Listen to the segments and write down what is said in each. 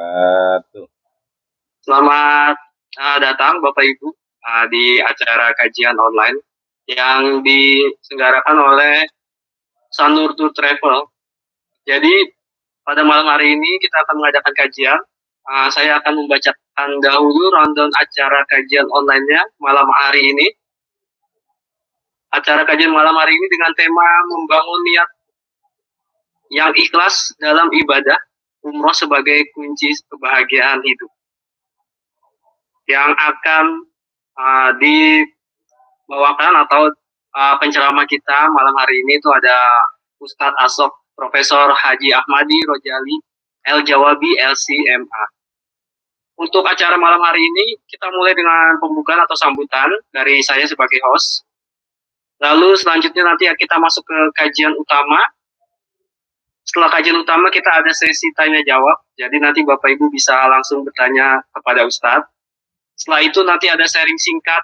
wabarakatuh. Selamat datang Bapak Ibu di acara kajian online yang diselenggarakan oleh Sanur Tour Travel. Jadi pada malam hari ini kita akan mengadakan kajian. Saya akan membacakan dahulu rundown acara kajian online-nya malam hari ini. Acara kajian malam hari ini dengan tema membangun niat yang ikhlas dalam ibadah, umroh sebagai kunci kebahagiaan hidup. Yang akan dibawakan atau penceramah kita malam hari ini itu ada Ustadz Asok Profesor Haji Ahmadi Rojali El-Jawabi LCMA. Untuk acara malam hari ini kita mulai dengan pembukaan atau sambutan dari saya sebagai host. Lalu selanjutnya nanti kita masuk ke kajian utama. Setelah kajian utama kita ada sesi tanya jawab. Jadi nanti Bapak Ibu bisa langsung bertanya kepada Ustadz. Setelah itu nanti ada sharing singkat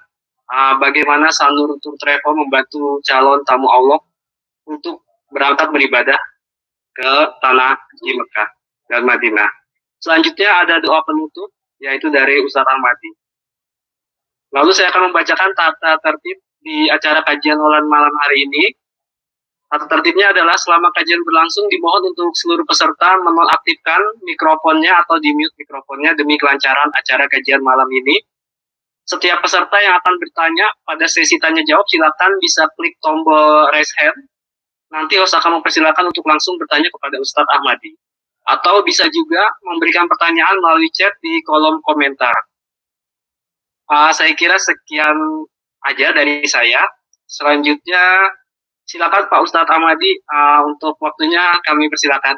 bagaimana Sanur Tour Travel membantu calon tamu Allah untuk berangkat beribadah ke tanah di Mekah dan Madinah. Selanjutnya ada doa penutup yaitu dari Ustadz Ahmadi. Lalu saya akan membacakan tata tertib di acara kajian online malam hari ini. Tata tertibnya adalah selama kajian berlangsung dimohon untuk seluruh peserta menonaktifkan mikrofonnya atau di-mute mikrofonnya demi kelancaran acara kajian malam ini. Setiap peserta yang akan bertanya pada sesi tanya jawab silakan bisa klik tombol raise hand. Nanti host akan mempersilakan untuk langsung bertanya kepada Ustadz Ahmadi. Atau bisa juga memberikan pertanyaan melalui chat di kolom komentar. Saya kira sekian aja dari saya. Selanjutnya silakan Pak Ustadz Ahmadi untuk waktunya kami persilakan.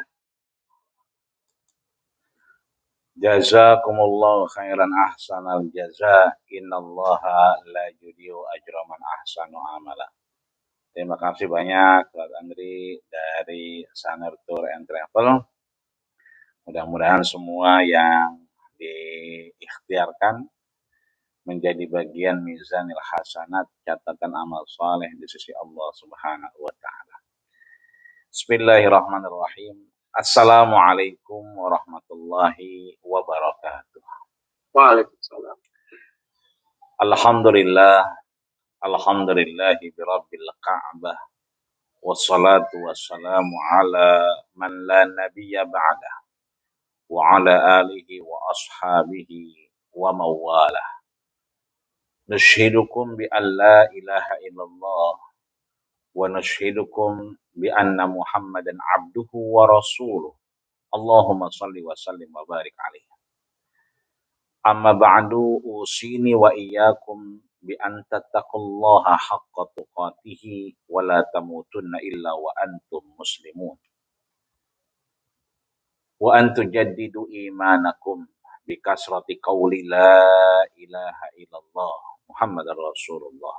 Jazakumullahu khairan ahsanal jaza. Innallaha la yudiyu ajra man ahsanu amala. Terima kasih banyak Pak Andri dari Sanur Tour and Travel. Mudah-mudahan semua yang diikhtiarkan menjadi bagian mizanil hasanat, catatan amal saleh di sisi Allah Subhanahu wa taala. Bismillahirrahmanirrahim. Assalamualaikum warahmatullahi wabarakatuh. Waalaikumsalam. Alhamdulillahi birabbil ka'bah. Wassalatu wassalamu ala man la nabiyya ba'dah. Wa ala alihi wa ashabihi wa mawalah. Nashhidukum bi an la ilaha illallah wa nashhidukum bi anna Muhammadan abduhu wa rasuluh. Allahumma salli wa sallim wa barik alaihi. Amma ba'du usini wa iyyakum bi an tattaqullaha haqqa tuqatih wa la tamutunna illa wa antum muslimun. Wa an tujaddidu imanakum bi kasrati qawli la ilaha illallah Muhammadar Rasulullah.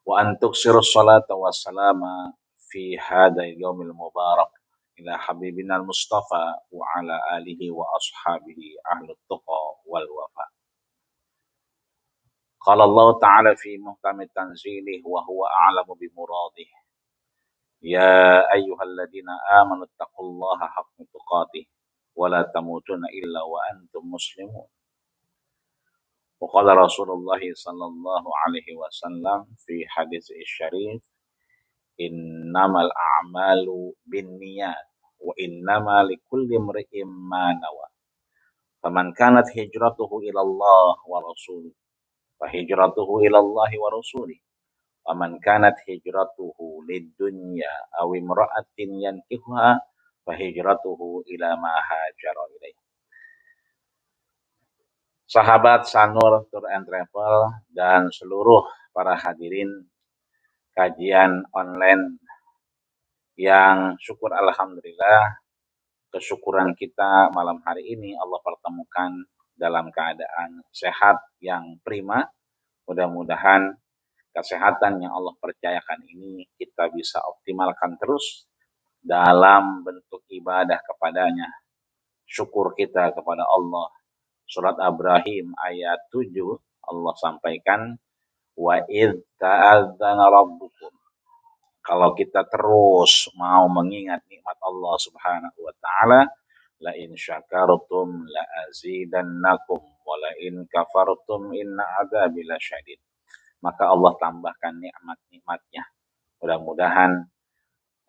Wa an tuksiru salata wa salama fi hadha al-yawmil mubarak ila habibina al-Mustafa wa ala alihi wa ashabihi ahlut tuqa wal wafa. Qala Allah ta'ala fi muhkami tanzilih wa huwa a'lamu bi muradih. Ya ayyuhalladzina amanu taqullaha haqqa tuqatih wa la tamutunna illa wa antum muslimun. وقال رسول الله صلى الله عليه وسلم في حديث الشريف إنما الأعمال بالنيات وإنما لكل امرئ ما نوى فمن كانت هجرته إلى الله ورسوله فهجرته إلى الله ورسوله ومن كانت هجرته للدنيا أو امرأة ينكحها فهجرته إلى ما هاجر إليه. Sahabat Sanur Tour and Travel dan seluruh para hadirin kajian online yang syukur alhamdulillah kesyukuran kita malam hari ini Allah pertemukan dalam keadaan sehat yang prima. Mudah-mudahan kesehatan yang Allah percayakan ini kita bisa optimalkan terus dalam bentuk ibadah kepadanya. Syukur kita kepada Allah. Surat Ibrahim ayat 7 Allah sampaikan wa idz ta'adzana rabbukum. Kalau kita terus mau mengingat nikmat Allah Subhanahu wa taala, la in syakartum la azidannakum wa la in kafartum inna adzabi lasyadid. Maka Allah tambahkan nikmat-nikmatnya. Mudah-mudahan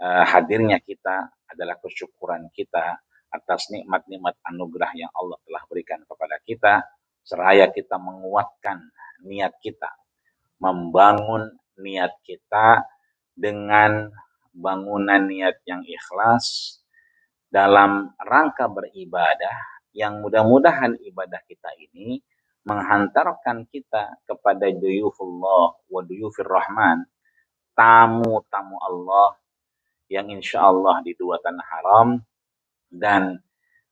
hadirnya kita adalah kesyukuran kita atas nikmat-nikmat anugerah yang Allah telah berikan kepada kita, seraya kita menguatkan niat kita, membangun niat kita dengan bangunan niat yang ikhlas dalam rangka beribadah, yang mudah-mudahan ibadah kita ini menghantarkan kita kepada duyufullah wa duyufir rahman, tamu-tamu Allah yang insya Allah di dua tanah haram, dan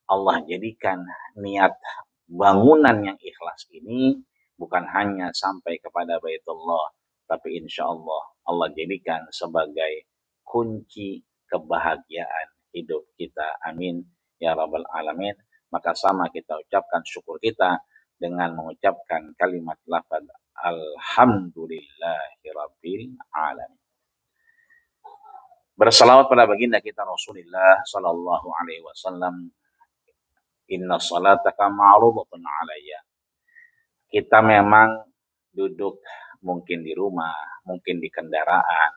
Allah jadikan niat bangunan yang ikhlas ini bukan hanya sampai kepada Baitullah, tapi insya Allah Allah jadikan sebagai kunci kebahagiaan hidup kita. Amin ya rabbal alamin. Maka sama kita ucapkan syukur kita dengan mengucapkan kalimat lafaz alhamdulillahirabbil alamin. Bersalawat pada baginda kita Rasulullah sallallahu alaihi wasallam. Inna salataka ma'rudatun alayya. Kita memang duduk mungkin di rumah, mungkin di kendaraan.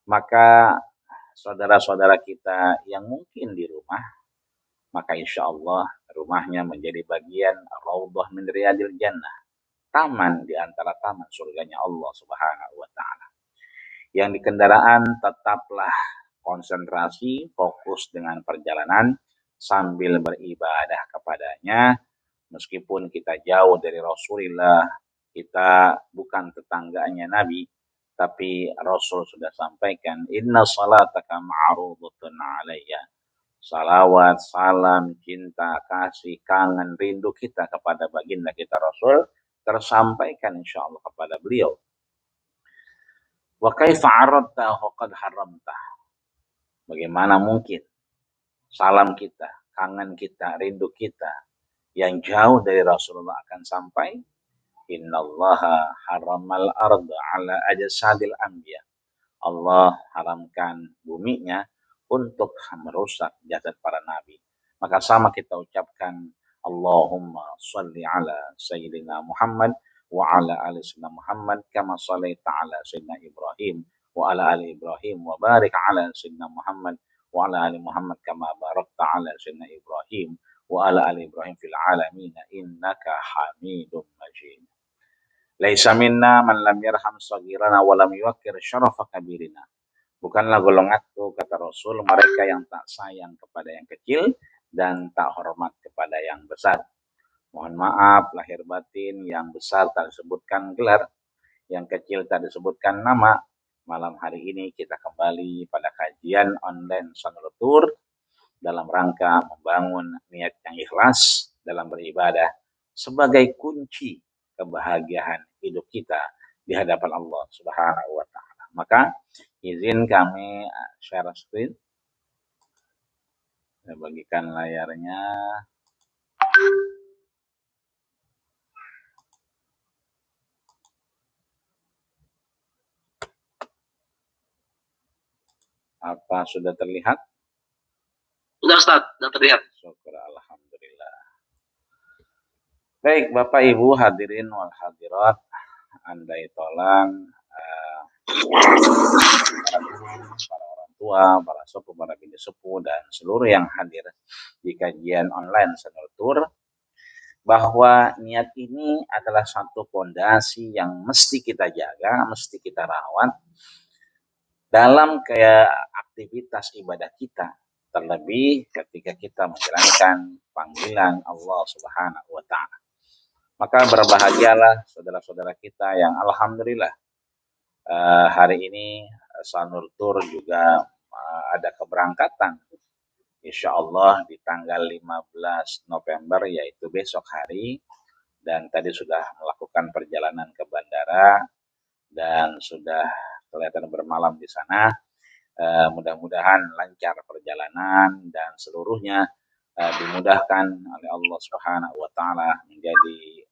Maka saudara-saudara kita yang mungkin di rumah, maka insya Allah rumahnya menjadi bagian raudhah min riyadil jannah, taman di antara taman surganya Allah Subhanahu wa taala. Yang di kendaraan tetaplah konsentrasi, fokus dengan perjalanan sambil beribadah kepadanya. Meskipun kita jauh dari Rasulullah, kita bukan tetangganya Nabi, tapi Rasul sudah sampaikan, inna salataka ma'rudatun alayya. Salawat, salam, cinta, kasih, kangen, rindu kita kepada baginda kita Rasul tersampaikan insya Allah kepada beliau. Wa kaifa aradta wa qad haramta. Bagaimana mungkin salam kita, kangen kita, rindu kita yang jauh dari Rasulullah akan sampai? Innallaha haramal arda ala ajsadil anbiya. Allah haramkan buminya untuk merusak jasad para nabi. Maka sama kita ucapkan Allahumma shalli ala sayyidina Muhammad wa ala ali sayyidina Muhammad kama shallaita ala sayyidina Ibrahim wa ala ali Ibrahim wa barik ala sayyidina Muhammad wa ala ali Muhammad kama barakta ala sayyidina Ibrahim wa ala ali Ibrahim fil alamin innaka Hamidum Majid. Laisa minna man lam yarham saghirana wa lam yuwaqqir syarafa kabirina. Bukanlah golonganku, kata Rasul, mereka yang tak sayang kepada yang kecil dan tak hormat kepada yang besar. Mohon maaf lahir batin, yang besar tak disebutkan gelar, yang kecil tak disebutkan nama. Malam hari ini kita kembali pada kajian online Sanur Tour dalam rangka membangun niat yang ikhlas dalam beribadah sebagai kunci kebahagiaan hidup kita di hadapan Allah Subhanahu wa taala. Maka izin kami share screen. Saya bagikan layarnya. Apa sudah terlihat? Sudah Ustaz, sudah terlihat. Syukur alhamdulillah. Baik, Bapak Ibu hadirin wal hadirat, andai tolan para orang tua, para sepuh, para bini sepuh, dan seluruh yang hadir di kajian online Sanur Tour, bahwa niat ini adalah satu fondasi yang mesti kita jaga, mesti kita rawat dalam aktivitas ibadah kita, terlebih ketika kita menjalankan panggilan Allah Subhanahu wa taala. Maka berbahagialah saudara-saudara kita yang alhamdulillah hari ini Sanur Tour juga ada keberangkatan insya Allah di tanggal 15 November, yaitu besok hari, dan tadi sudah melakukan perjalanan ke bandara dan sudah kelihatan bermalam di sana. Mudah-mudahan lancar perjalanan dan seluruhnya dimudahkan oleh Allah Subhanahu wa taala menjadi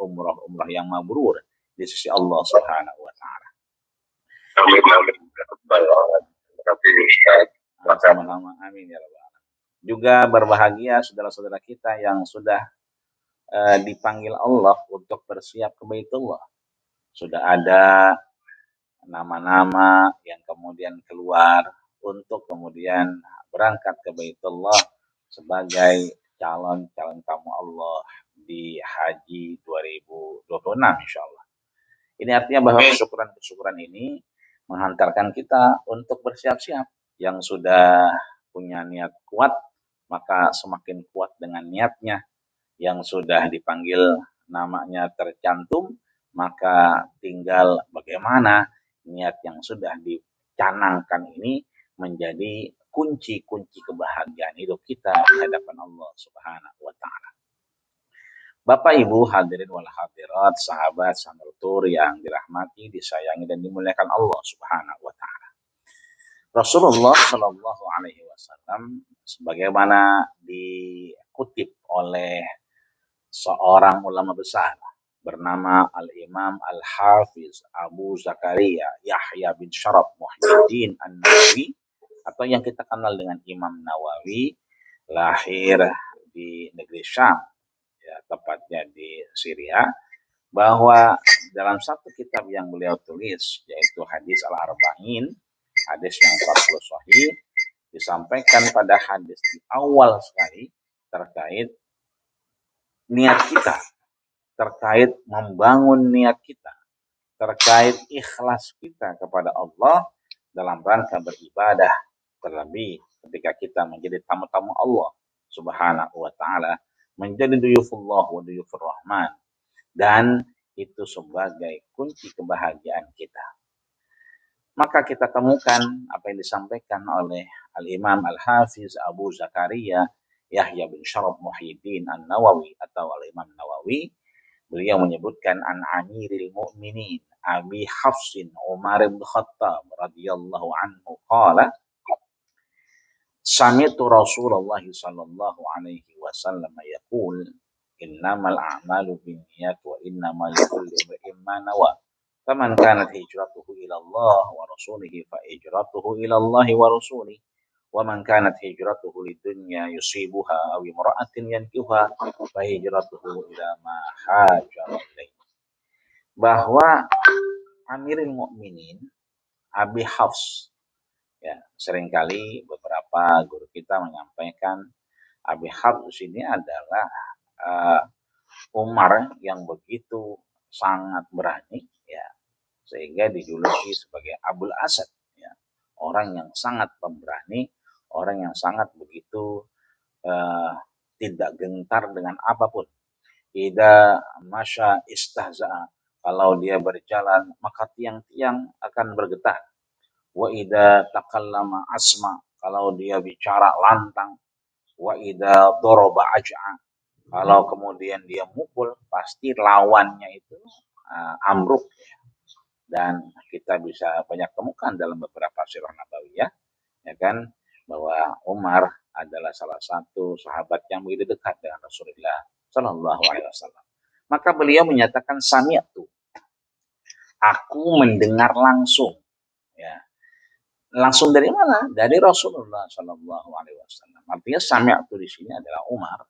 umrah yang mabrur di sisi Allah Subhanahu wa taala. Amin ya rabbal alamin. Amin ya rabbal alamin. Juga berbahagia saudara-saudara kita yang sudah dipanggil Allah untuk bersiap ke Baitullah. Sudah ada nama-nama yang kemudian keluar untuk kemudian berangkat ke Baitullah sebagai calon-calon tamu Allah di Haji 2026 insya Allah. Ini artinya bahwa kesyukuran-kesyukuran ini menghantarkan kita untuk bersiap-siap. Yang sudah punya niat kuat, maka semakin kuat dengan niatnya. Yang sudah dipanggil namanya tercantum, maka tinggal bagaimana niat yang sudah dicanangkan ini menjadi kunci-kunci kebahagiaan hidup kita di hadapan Allah Subhanahu wa Ta'ala. Bapak Ibu hadirin wal hadirat, sahabat Sanur yang dirahmati, disayangi dan dimuliakan Allah Subhanahu wa Ta'ala. Rasulullah Shallallahu Alaihi Wasallam sebagaimana dikutip oleh seorang ulama besar bernama Al-Imam Al-Hafiz Abu Zakaria Yahya bin Syaraf Muhyiddin An-Nawawi, atau yang kita kenal dengan Imam Nawawi, lahir di negeri Syam, ya, tepatnya di Syria, bahwa dalam satu kitab yang beliau tulis, yaitu Hadis Al-Arba'in, hadis yang 40 sahih, disampaikan pada hadis di awal sekali terkait niat kita, terkait membangun niat kita, terkait ikhlas kita kepada Allah dalam rangka beribadah, terlebih ketika kita menjadi tamu-tamu Allah Subhanahu wa Ta'ala, menjadi duyufullah wa duyufur rahman, dan itu sebagai kunci kebahagiaan kita. Maka kita temukan apa yang disampaikan oleh Al-Imam Al-Hafiz Abu Zakaria Yahya bin Syaraf Muhyiddin An-Nawawi atau Al-Imam Nawawi. Beliau menyebutkan an Amiril Mu'minin Abi Hafsin Umar bin Khattab radhiyallahu anhu qala sami'tu Rasulullah sallallahu alaihi wasallam yaqul innamal a'malu binniyat wa innamal likulli imrin ma nawa. Faman kanat hijratuhu ila Allah wa rasulihi fa hijratuhu ila Allah wa rasulihi wa man kanat hijratuhu lidunya yusibuha aw imra'atin yankihuha fa hijratuhu ila ma hajara ilaihi. Bahwa Amirul Mukminin Abi Hafs, ya, seringkali beberapa guru kita menyampaikan Abi Hafs ini adalah Umar yang begitu sangat berani, ya, sehingga dijuluki sebagai Abul Asad, ya, orang yang sangat pemberani, orang yang sangat begitu tidak gentar dengan apapun. Ida masya istahza'a, kalau dia berjalan maka tiang-tiang akan bergetar. Wa ida takallama asma, kalau dia bicara lantang. Wa ida doroba aj'a, kalau kemudian dia mukul pasti lawannya itu amruk. Dan kita bisa banyak temukan dalam beberapa sirah nabawiyah, ya kan, bahwa Umar adalah salah satu sahabat yang begitu dekat dengan Rasulullah Shallallahu Alaihi Wasallam. Maka beliau menyatakan sami'tu, aku mendengar langsung, ya. Langsung dari mana? Dari Rasulullah Shallallahu Alaihi Wasallam. Artinya sami'tu di sini adalah Umar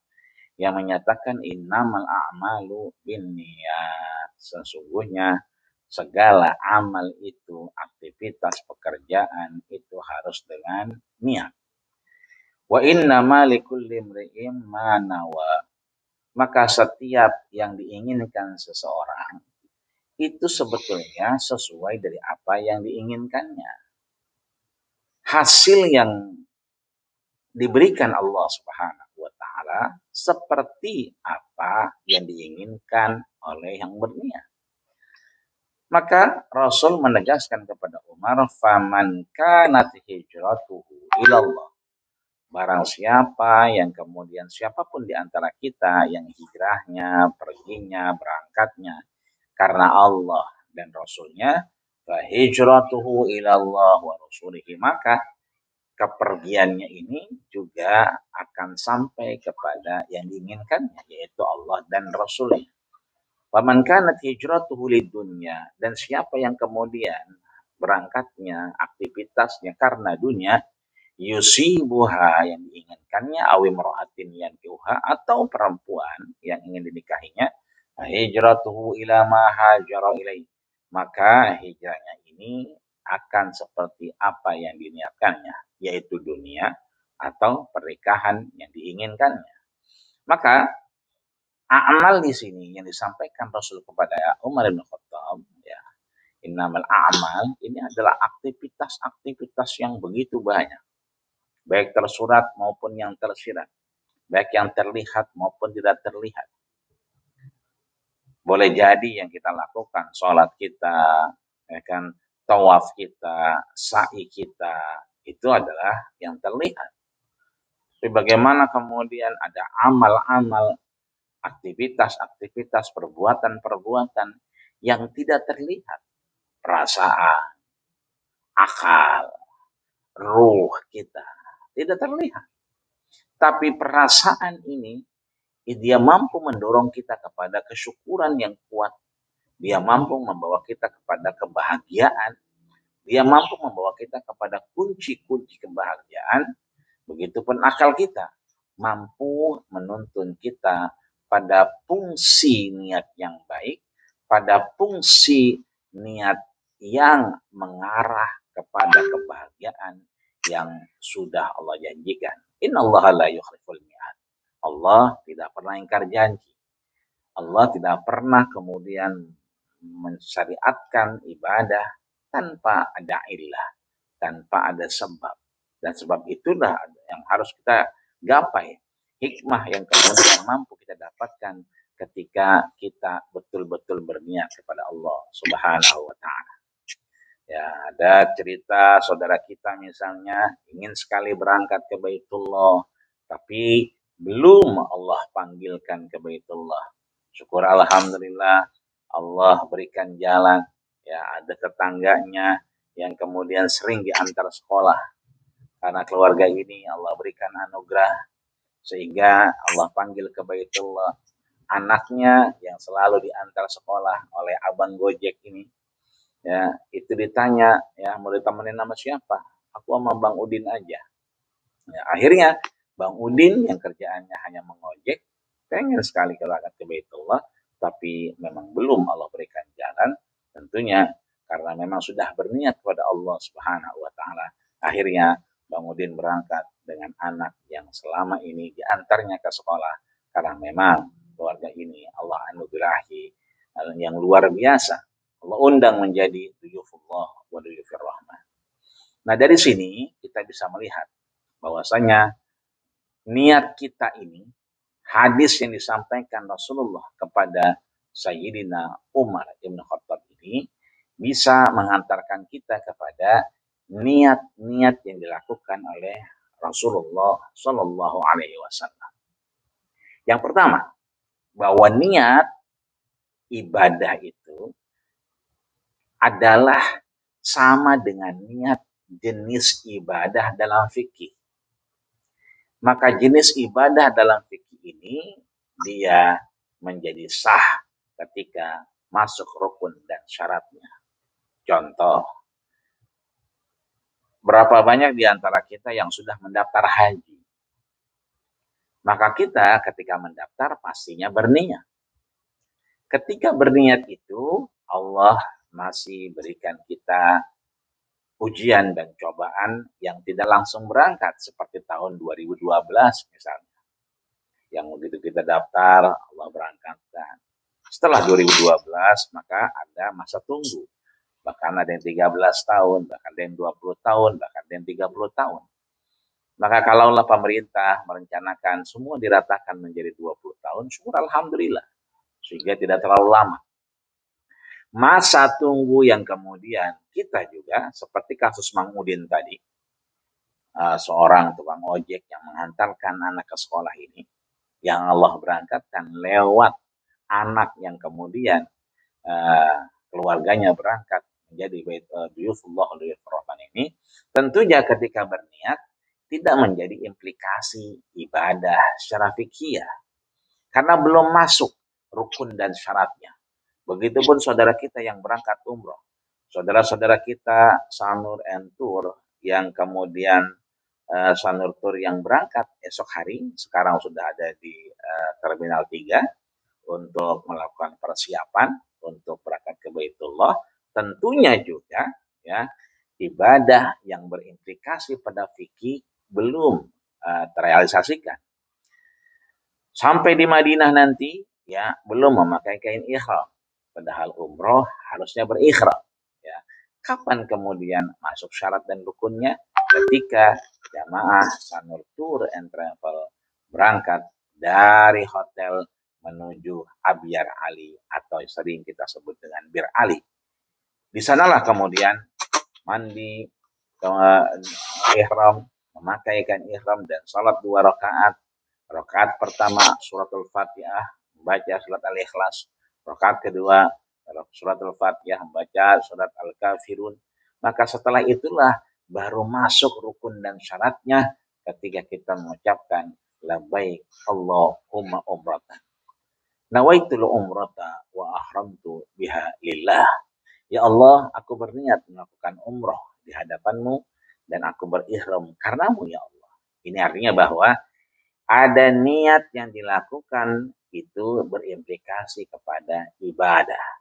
yang menyatakan innamal a'malu binniyat, sesungguhnya segala amal itu, aktivitas pekerjaan itu harus dengan niat. Wa innama likulli imri'in ma nawa, maka setiap yang diinginkan seseorang itu sebetulnya sesuai dari apa yang diinginkannya. Hasil yang diberikan Allah Subhanahu wa Ta'ala seperti apa yang diinginkan oleh yang berniat. Maka Rasul menegaskan kepada Umar, faman kanat hijratuhu ilallah, barang siapa yang kemudian siapapun di antara kita yang hijrahnya, perginya, berangkatnya karena Allah dan Rasulnya, fa hijratuhu ilallah wa rasulihi, maka kepergiannya ini juga akan sampai kepada yang diinginkannya, yaitu Allah dan Rasulnya. Faman kanat hijratuhu lidunya, dan siapa yang kemudian berangkatnya, aktivitasnya karena dunia, yusibuha yang diinginkannya, awimro'atin yang kiuha, atau perempuan yang ingin dinikahinya, hijratuhu ila ma hajara ilaih, maka hijrahnya ini akan seperti apa yang diniatkannya, yaitu dunia atau pernikahan yang diinginkannya. Maka amal di sini yang disampaikan Rasul kepada Umar bin Khattab, ya, innamal a'mal, ini adalah aktivitas-aktivitas yang begitu banyak, baik tersurat maupun yang tersirat, baik yang terlihat maupun tidak terlihat. Boleh jadi yang kita lakukan, sholat kita, ya kan, tawaf kita, sa'i kita, itu adalah yang terlihat. Tapi bagaimana kemudian ada amal-amal, aktivitas-aktivitas, perbuatan-perbuatan yang tidak terlihat, perasaan, akal, ruh kita tidak terlihat. Tapi perasaan ini dia mampu mendorong kita kepada kesyukuran yang kuat. Dia mampu membawa kita kepada kebahagiaan. Dia mampu membawa kita kepada kunci-kunci kebahagiaan. Begitupun akal kita mampu menuntun kita pada fungsi niat yang baik, pada fungsi niat yang mengarah kepada kebahagiaan yang sudah Allah janjikan. Innallaha la yukhliful mi'ad. Allah tidak pernah ingkar janji. Allah tidak pernah kemudian mensyariatkan ibadah tanpa ada illah, tanpa ada sebab. Dan sebab itulah yang harus kita gapai. Hikmah yang kemudian mampu kita dapatkan ketika kita betul-betul berniat kepada Allah Subhanahu wa ta'ala. Ya, ada cerita saudara kita misalnya ingin sekali berangkat ke Baitullah, tapi belum Allah panggilkan ke Baitullah. Syukur alhamdulillah Allah berikan jalan. Ya, ada tetangganya yang kemudian sering diantar sekolah. Karena keluarga ini Allah berikan anugerah sehingga Allah panggil ke Baitullah. Anaknya yang selalu diantar sekolah oleh abang Gojek ini, ya, itu ditanya, ya, mau ditemenin nama siapa? Aku sama Bang Udin aja. Ya, akhirnya Bang Udin yang kerjaannya hanya mengojek, pengen sekali berangkat ke Baitullah, tapi memang belum Allah berikan jalan. Tentunya karena memang sudah berniat kepada Allah Subhanahu wa ta'ala. Akhirnya Bang Udin berangkat dengan anak yang selama ini diantarnya ke sekolah. Karena memang keluarga ini Allah anugerahi yang luar biasa. Allah undang menjadi duyufullah wa duyufir rahmah. Nah, dari sini kita bisa melihat bahwasanya niat kita ini, hadis yang disampaikan Rasulullah kepada Sayyidina Umar Ibn Khattab ini bisa mengantarkan kita kepada niat-niat yang dilakukan oleh Rasulullah Shallallahu Alaihi Wasallam. Yang pertama, bahwa niat ibadah itu adalah sama dengan niat jenis ibadah dalam fikih. Maka jenis ibadah dalam fikih ini dia menjadi sah ketika masuk rukun dan syaratnya. Contoh, berapa banyak di antara kita yang sudah mendaftar haji? Maka kita ketika mendaftar pastinya berniat. Ketika berniat itu Allah masih berikan kita ujian dan cobaan yang tidak langsung berangkat seperti tahun 2012 misalnya. Yang begitu kita daftar, Allah berangkatkan. Setelah 2012 maka ada masa tunggu. Bahkan ada yang 13 tahun, bahkan ada yang 20 tahun, bahkan ada yang 30 tahun. Maka kalaulah pemerintah merencanakan semua diratakan menjadi 20 tahun, syukur alhamdulillah. Sehingga tidak terlalu lama. Masa tunggu yang kemudian kita juga seperti kasus Mang Udin tadi, seorang tukang ojek yang menghantarkan anak ke sekolah ini, yang Allah berangkatkan lewat anak yang kemudian keluarganya berangkat menjadi duyufullah rahman ini, tentunya ketika berniat tidak menjadi implikasi ibadah secara fikih karena belum masuk rukun dan syaratnya. Begitupun saudara kita yang berangkat umroh, saudara-saudara kita Sanur and Tour yang kemudian Sanur Tour yang berangkat esok hari, sekarang sudah ada di Terminal 3 untuk melakukan persiapan untuk berangkat ke Baitullah. Tentunya juga ya ibadah yang berimplikasi pada fikih belum terrealisasikan. Sampai di Madinah nanti ya belum memakai kain ihram. Padahal umroh harusnya berikhram. Ya. Kapan kemudian masuk syarat dan rukunnya? Ketika jamaah Sanur Tour and Travel berangkat dari hotel menuju Abyar Ali atau sering kita sebut dengan Bir Ali. Di sanalah kemudian mandi, ihram, memakai kain ihram dan salat 2 rakaat. Rakaat pertama suratul Fatihah, membaca surat Al-Ikhlas. Rakaat kedua suratul Fatihah, membaca surat Al-Kafirun. Maka setelah itulah baru masuk rukun dan syaratnya ketika kita mengucapkan labbaik Allahumma umratan. Nawaitul umrata wa ahramtu biha lillah. Ya Allah, aku berniat melakukan umroh di hadapanmu dan aku berihram karenamu ya Allah. Ini artinya bahwa ada niat yang dilakukan itu berimplikasi kepada ibadah.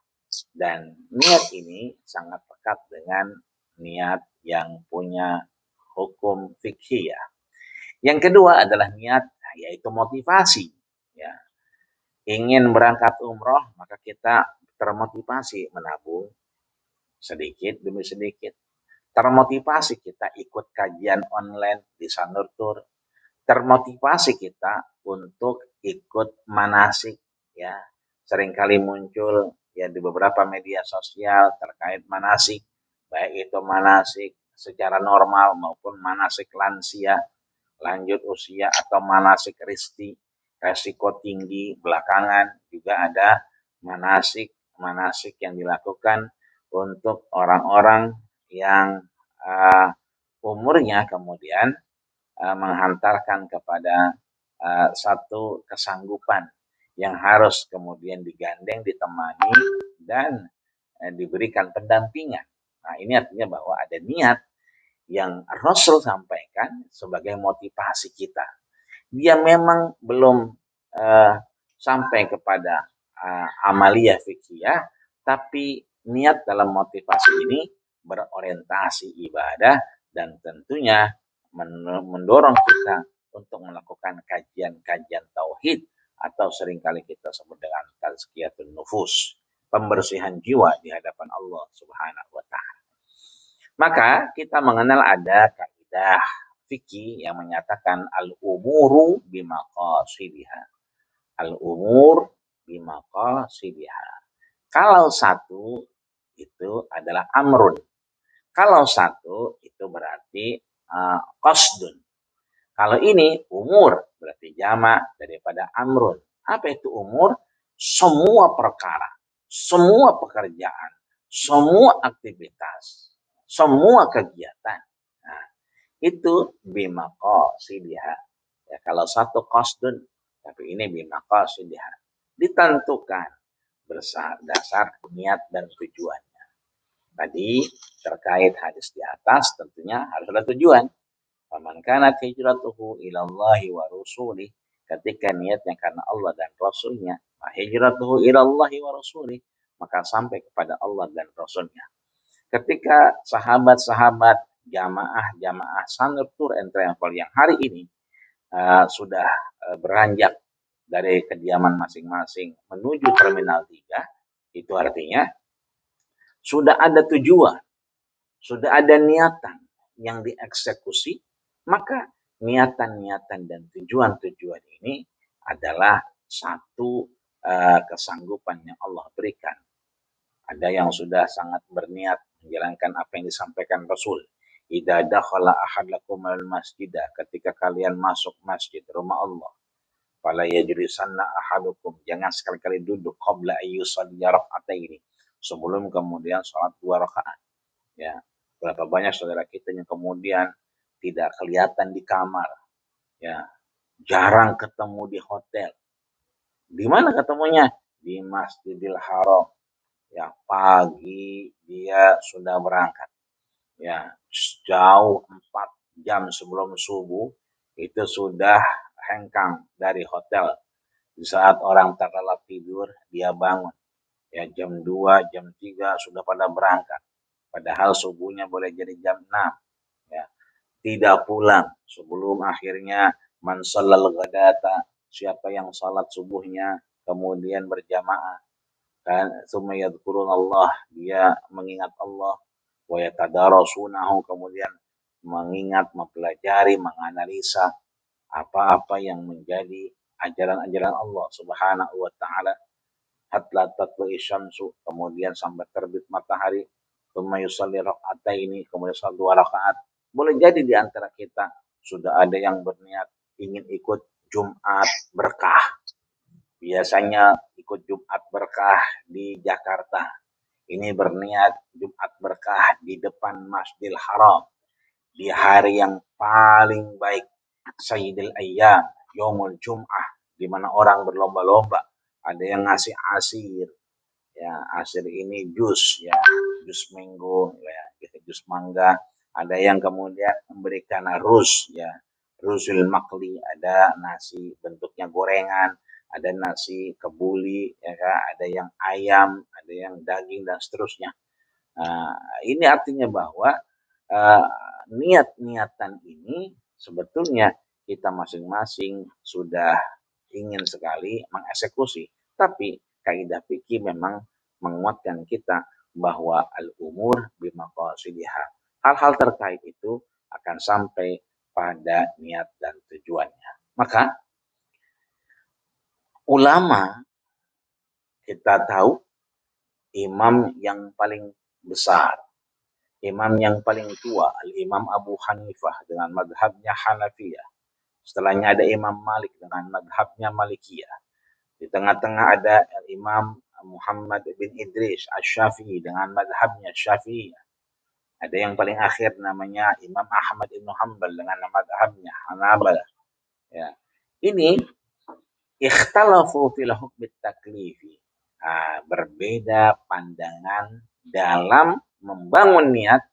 Dan niat ini sangat dekat dengan niat yang punya hukum fikih ya. Yang kedua adalah niat, yaitu motivasi. Ya. Ingin berangkat umroh, maka kita termotivasi menabung sedikit demi sedikit. Termotivasi kita ikut kajian online di Sanur Tour. Termotivasi kita untuk ikut manasik ya. Seringkali muncul ya di beberapa media sosial terkait manasik, baik itu manasik secara normal maupun manasik lansia, lanjut usia atau manasik resiko tinggi belakangan. Juga ada manasik yang dilakukan untuk orang-orang yang umurnya kemudian menghantarkan kepada satu kesanggupan yang harus kemudian digandeng, ditemani, dan diberikan pendampingan. Nah, ini artinya bahwa ada niat yang Rasul sampaikan sebagai motivasi kita. Dia memang belum sampai kepada amaliyah fikih, tapi niat dalam motivasi ini berorientasi ibadah dan tentunya mendorong kita untuk melakukan kajian-kajian tauhid atau seringkali kita sebut dengan tazkiyatun nufus, pembersihan jiwa di hadapan Allah Subhanahu wa taala. Maka kita mengenal ada kaidah fikih yang menyatakan al-umuru bimaqasidiha. Al-umur bimaqasidiha. Kalau satu itu adalah amrun. Kalau satu itu berarti qasdun. Kalau ini umur berarti jamak daripada amrun. Apa itu umur? Semua perkara, semua pekerjaan, semua aktivitas, semua kegiatan. Nah, itu bimaqasidiha. Ya, kalau satu qasdun, tapi ini bimaqasidiha. Ditentukan berdasar niat dan tujuan. Tadi terkait hadis di atas tentunya harus ada tujuan. Faman kanat hijratuhu ilallahi wa rasulih, ketika niatnya karena Allah dan Rasulnya, hijratuhu ilallahi wa rasulih, maka sampai kepada Allah dan Rasulnya. Ketika sahabat-sahabat jamaah Sanur Tour and Travel yang hari ini sudah beranjak dari kediaman masing-masing menuju Terminal 3, itu artinya sudah ada tujuan, sudah ada niatan yang dieksekusi, maka niatan-niatan dan tujuan-tujuan ini adalah satu kesanggupan yang Allah berikan. Ada yang sudah sangat berniat menjalankan apa yang disampaikan Rasul. Idza dakhala ahadakum al-masjidah, ketika kalian masuk masjid rumah Allah, fala yajlisanna ahadukum, jangan sekali-kali duduk qabla ayyusalli rak'ataini, sebelum kemudian sholat 2 rakaat. Ya, berapa banyak saudara kita yang kemudian tidak kelihatan di kamar, ya, jarang ketemu di hotel. Di mana ketemunya? Di Masjidil Haram. Ya, pagi dia sudah berangkat. Ya, jauh 4 jam sebelum subuh itu sudah hengkang dari hotel. Di saat orang terlelap tidur, dia bangun. Ya jam 2, jam 3 sudah pada berangkat. Padahal subuhnya boleh jadi jam 6. Ya. Tidak pulang sebelum akhirnya man shallal ghadata, siapa yang salat subuhnya kemudian berjamaah kan summa yadhkurullah, dia mengingat Allah, wa yatadarasunahu, kemudian mengingat, mempelajari, menganalisa apa-apa yang menjadi ajaran-ajaran Allah Subhanahu wa taala, hatta tatlu'i syamsu, kemudian sampai terbit matahari, tsumma yusalli raka'ataini, kemudian salat 2 rakaat. Boleh jadi di antara kita sudah ada yang berniat ingin ikut Jumat berkah. Biasanya ikut Jumat berkah di Jakarta. Ini berniat Jumat berkah di depan Masjidil Haram. Di hari yang paling baik, Sayyidil Ayyam, Yaumul Jum'ah, di mana orang berlomba-lomba. Ada yang ngasih asir. Ya, asir ini jus, ya, jus mango, ya, jus mangga. Ada yang kemudian memberikan rus, ya, rusul makli, ada nasi bentuknya gorengan, ada nasi kebuli, ya, ada yang ayam, ada yang daging dan seterusnya. Nah, ini artinya bahwa niat-niatan ini sebetulnya kita masing-masing sudah ingin sekali mengeksekusi, tapi kaidah fikih memang menguatkan kita bahwa al-umur bimaqasidiha. Hal-hal terkait itu akan sampai pada niat dan tujuannya. Maka ulama kita tahu imam yang paling besar, imam yang paling tua, Al-Imam Abu Hanifah dengan madhabnya Hanafiyah. Setelahnya ada Imam Malik dengan madhabnya Malikiyah. Di tengah-tengah ada Imam Muhammad bin Idris Asy-Syafi'i dengan madhabnya Syafi'iyah. Ada yang paling akhir namanya Imam Ahmad bin Hanbal dengan madhabnya Hanabalah. Ya. Ini ikhtalafu fil hukmi taklifi. Berbeda pandangan dalam membangun niat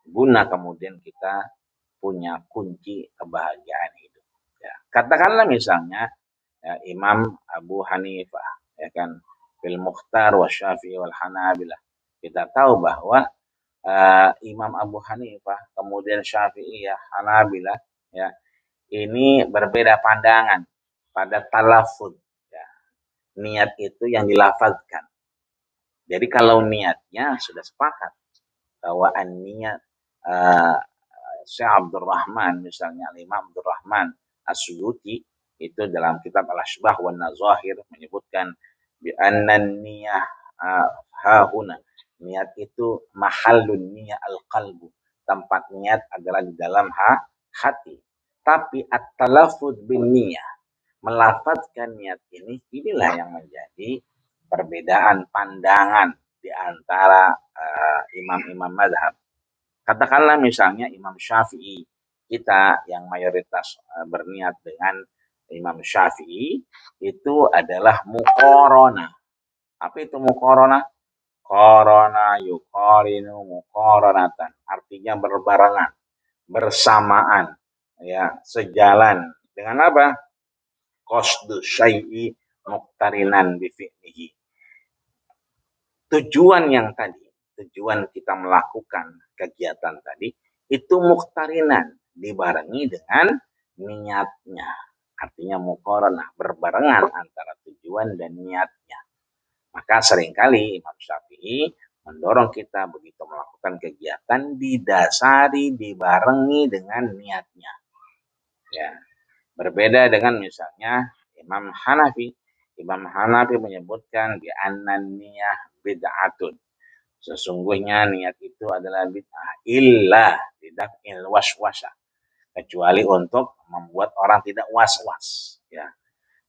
guna kemudian kita punya kunci kebahagiaan hidup. Ya. Katakanlah misalnya ya, Imam Abu Hanifah, ya kan, fil Mukhtar wa Syafi'i wal Hanabilah. Kita tahu bahwa Imam Abu Hanifah, kemudian Syafi'i, ya, Hanabilah, ya, ini berbeda pandangan pada talafud. Ya. Niat itu yang dilafazkan. Jadi kalau niatnya sudah sepakat bahwa niat Syekh Abdurrahman, misalnya Imam Abdurrahman As-Suyuti itu dalam kitab Al-Ashbah wan Nazahir menyebutkan bi annan niyah hahuna, niat itu mahallun niyah al-qalbu, tempat niat adalah di dalam hati. Tapi at-talaffuz bin niyah, melafazkan niat ini, inilah yang menjadi perbedaan pandangan di antara imam-imam mazhab. Katakanlah misalnya Imam Syafi'i, kita yang mayoritas berniat dengan Imam Syafi'i itu adalah muqarana. Apa itu muqarana? Qarana yuqarinu muqaranatan, artinya berbarengan, bersamaan, ya, sejalan dengan apa? Qasdu syai'i muqtarinan bi fi'lihi. Tujuan yang tadi, tujuan kita melakukan kegiatan tadi itu muqtarinan, dibarengi dengan niatnya. Artinya muqaranah, berbarengan antara tujuan dan niatnya. Maka seringkali Imam Syafi'i mendorong kita begitu melakukan kegiatan didasari, dibarengi dengan niatnya. Ya. Berbeda dengan misalnya Imam Hanafi. Imam Hanafi menyebutkan bi annan niyah bid'atun. Sesungguhnya niat itu adalah bid'ah illa lidaf'il waswasah, kecuali untuk membuat orang tidak was-was, ya.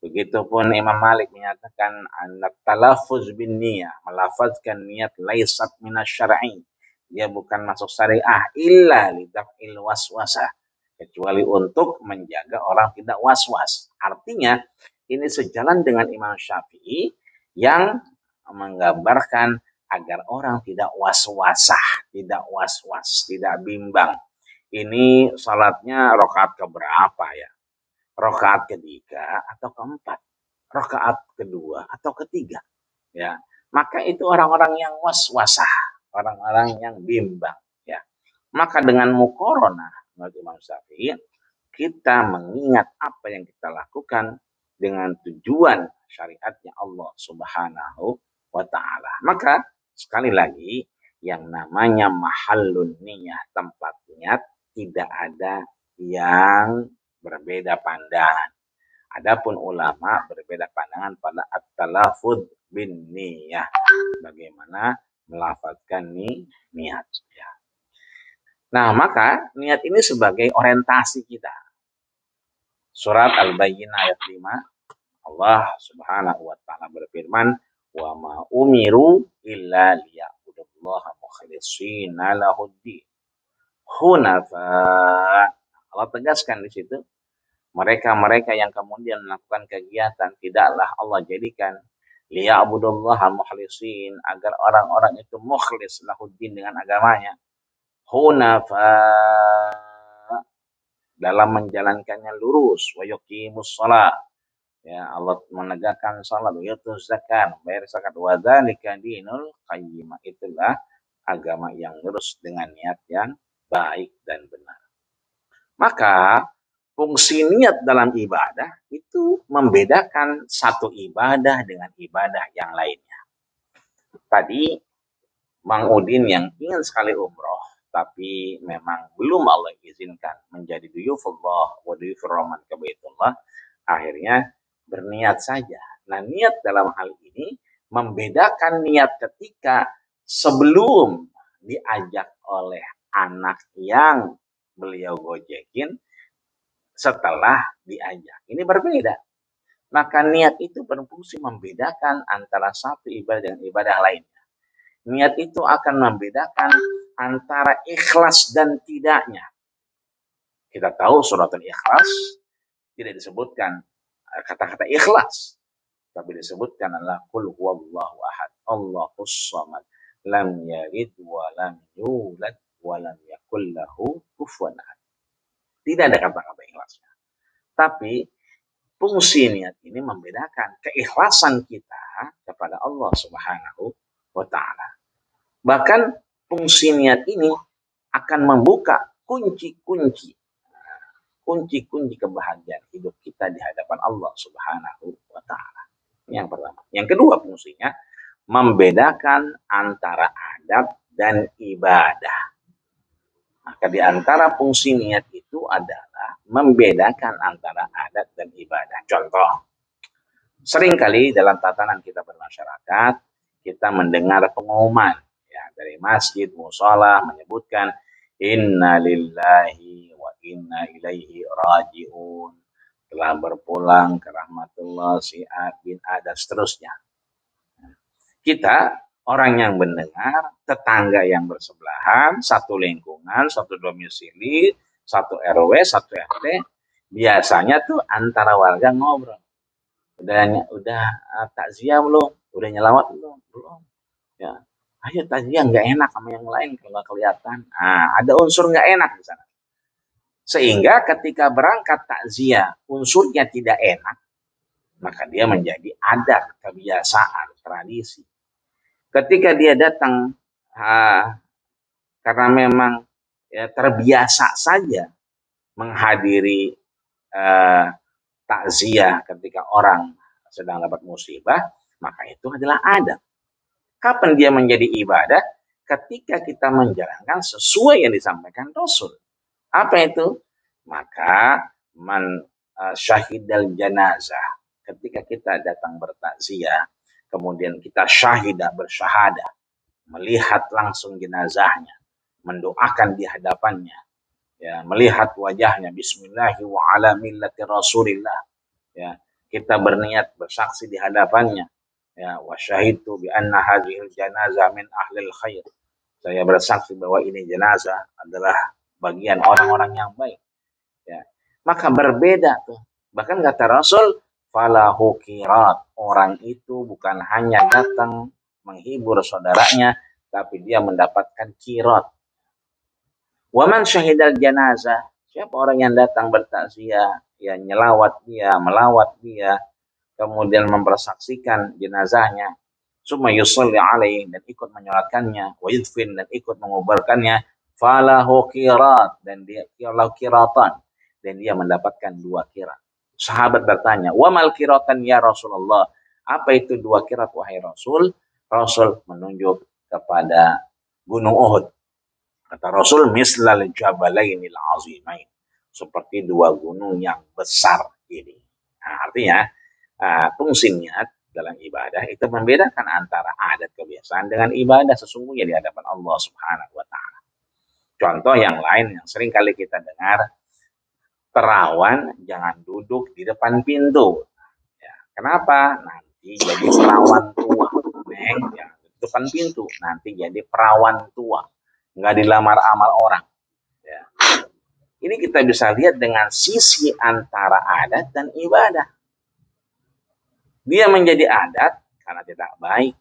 Begitupun Imam Malik menyatakan anak talaffuz bin niyah, melafazkan niat laisat minasyar'i, dia bukan masuk syariah illa lidaf'il waswasah, kecuali untuk menjaga orang tidak was-was. Artinya ini sejalan dengan Imam Syafi'i yang menggambarkan agar orang tidak was-wasah, tidak was-was, tidak bimbang. ini salatnya rakaat keberapa ya? Rakaat ketiga atau keempat? Rakaat kedua atau ketiga? Ya, maka itu orang-orang yang was-wasah, orang-orang yang bimbang. Ya, maka dengan muqaranah menurut Imam Syafi'i, kita mengingat apa yang kita lakukan dengan tujuan syariatnya Allah Subhanahu wa Ta'ala. Maka sekali lagi, yang namanya mahallun niyah, tempat niat, tidak ada yang berbeda pandangan. Adapun ulama berbeda pandangan pada at-talafudz bin niyah, bagaimana melafadzkan niat. Ya. Nah, maka niat ini sebagai orientasi kita. Surat Al-Bayyinah ayat 5, Allah Subhanahu wa Ta'ala berfirman, "Wa ma umiru illa liya'budullaha mukhlishina lahuddin hunafa." Allah tegaskan di situ, mereka-mereka yang kemudian melakukan kegiatan tidaklah Allah jadikan liya'budullaha mukhlishin, agar orang-orang itu mukhlis lahuddin dengan agamanya, hunafa, dalam menjalankannya lurus, wa yuqimus shalah, ya Allah menegakkan salat, yutuz zakat, bayar zakat, wa dzalika dinul qayyim, itulah agama yang lurus dengan niat yang baik dan benar. Maka fungsi niat dalam ibadah itu membedakan satu ibadah dengan ibadah yang lainnya. Tadi Mang Udin yang ingin sekali umroh, tapi memang belum Allah izinkan menjadi duyufullah wa duyufur rahman ke Baitullah, akhirnya berniat saja. Nah, niat dalam hal ini membedakan niat ketika sebelum diajak oleh anak yang beliau gojekin, setelah diajak. Ini berbeda. Maka niat itu berfungsi membedakan antara satu ibadah dengan ibadah lainnya. Niat itu akan membedakan antara ikhlas dan tidaknya. Kita tahu surat Al-Ikhlas tidak disebutkan kata-kata ikhlas, tapi disebutkan adalah qul huwallahu ahad, Allahus samad, lam yalid wa lam yulad wa lam yakul lahu kufuwan ahad. Tidak ada kata-kata ikhlasnya. Tapi fungsi niat ini membedakan keikhlasan kita kepada Allah Subhanahu wa Ta'ala. Bahkan fungsi niat ini akan membuka kunci-kunci kebahagiaan hidup kita di hadapan Allah Subhanahu wa Ta'ala. Yang pertama. Yang kedua fungsinya membedakan antara adab dan ibadah. Maka di antara fungsi niat itu adalah membedakan antara adat dan ibadah. Contoh, seringkali dalam tatanan kita bermasyarakat, kita mendengar pengumuman ya, dari masjid, mushola menyebutkan inna lillahi wa inna ilaihi raji'un, telah berpulang ke rahmatullah si A bin A dan seterusnya. Kita orang yang mendengar, tetangga yang bersebelahan, satu lingkungan, satu domisili, satu RW, satu RT, biasanya tuh antara warga ngobrol. Udah takziah belum? Udah nyelawat belum? Belum. Ya, ayo takziah, nggak enak sama yang lain kalau nggak kelihatan. Nah, ada unsur nggak enak di sana. Sehingga ketika berangkat takziah unsurnya tidak enak, maka dia menjadi adat, kebiasaan, tradisi. Ketika dia datang karena memang ya, terbiasa saja menghadiri takziah ketika orang sedang dapat musibah, maka itu adalah adab. Kapan dia menjadi ibadah? Ketika kita menjalankan sesuai yang disampaikan Rasul. Apa itu? Maka man syahidal janazah, ketika kita datang bertakziah, kemudian kita syahidah, bersyahadah, melihat langsung jenazahnya, mendoakan di hadapannya, ya, melihat wajahnya, bismillahi wa ala millati rasulillah, ya, kita berniat bersaksi di hadapannya, ya, wa syahidtu bi anna hadhil janazah min ahlil khair, saya bersaksi bahwa ini jenazah adalah bagian orang-orang yang baik, ya, maka berbeda tuh. Bahkan kata Rasul, falahu qirat, orang itu bukan hanya datang menghibur saudaranya, tapi dia mendapatkan qirat. Waman syahidal janazah, siapa orang yang datang bertakziah, ya nyelawat dia, melawat dia, kemudian mempersaksikan jenazahnya, summa yusalli alaih, dan ikut menyolatkannya, wa yudfin, dan ikut mengubarkannya, falahu qirat, dan dia lahu qiratan, dan dia mendapatkan 2 qirat. Sahabat bertanya, wa mal qiratan ya Rasulullah, apa itu 2 qirat wahai Rasul? Rasul menunjuk kepada gunung Uhud. Kata Rasul, mislal jabalainil azimain, seperti 2 gunung yang besar ini. Nah, artinya fungsi niat dalam ibadah itu membedakan antara adat kebiasaan dengan ibadah sesungguhnya di hadapan Allah Subhanahu wa taala. Contoh yang lain yang sering kali kita dengar, perawan jangan duduk di depan pintu. Ya, kenapa? Nanti jadi perawan tua. Neng, jangan di depan pintu, nanti jadi perawan tua. Nggak dilamar amal orang. Ya. Ini kita bisa lihat dengan sisi antara adat dan ibadah. Dia menjadi adat karena tidak baik.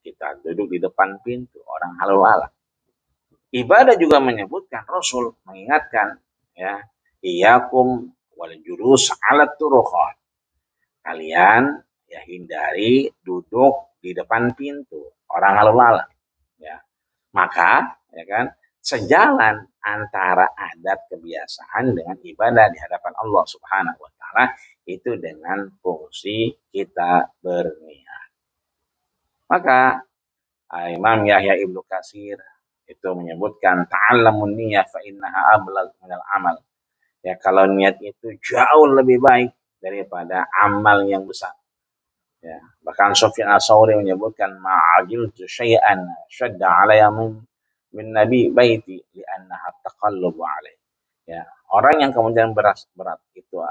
Kita duduk di depan pintu, orang halal ala. Ibadah juga menyebutkan, Rasul mengingatkan, ya, iyakum wal julus ala turuqat. Kalian ya hindari duduk di depan pintu, orang halal ala. Ya. Maka, ya kan, sejalan antara adat kebiasaan dengan ibadah di hadapan Allah Subhanahu wa taala itu dengan fungsi kita berniat. Maka Imam Yahya Ibnu Katsir itu menyebutkan ta'allamun niyyah fa innaha ablagh minal amal. Ya, kalau niat itu jauh lebih baik daripada amal yang besar. Ya, bahkan Sufyan Ats-Tsauri menyebutkan ma'ajiltu syai'an syadda 'alayya min nabi baiti li'annaha taqallubu 'alayhi. Ya, orang yang kemudian berat itu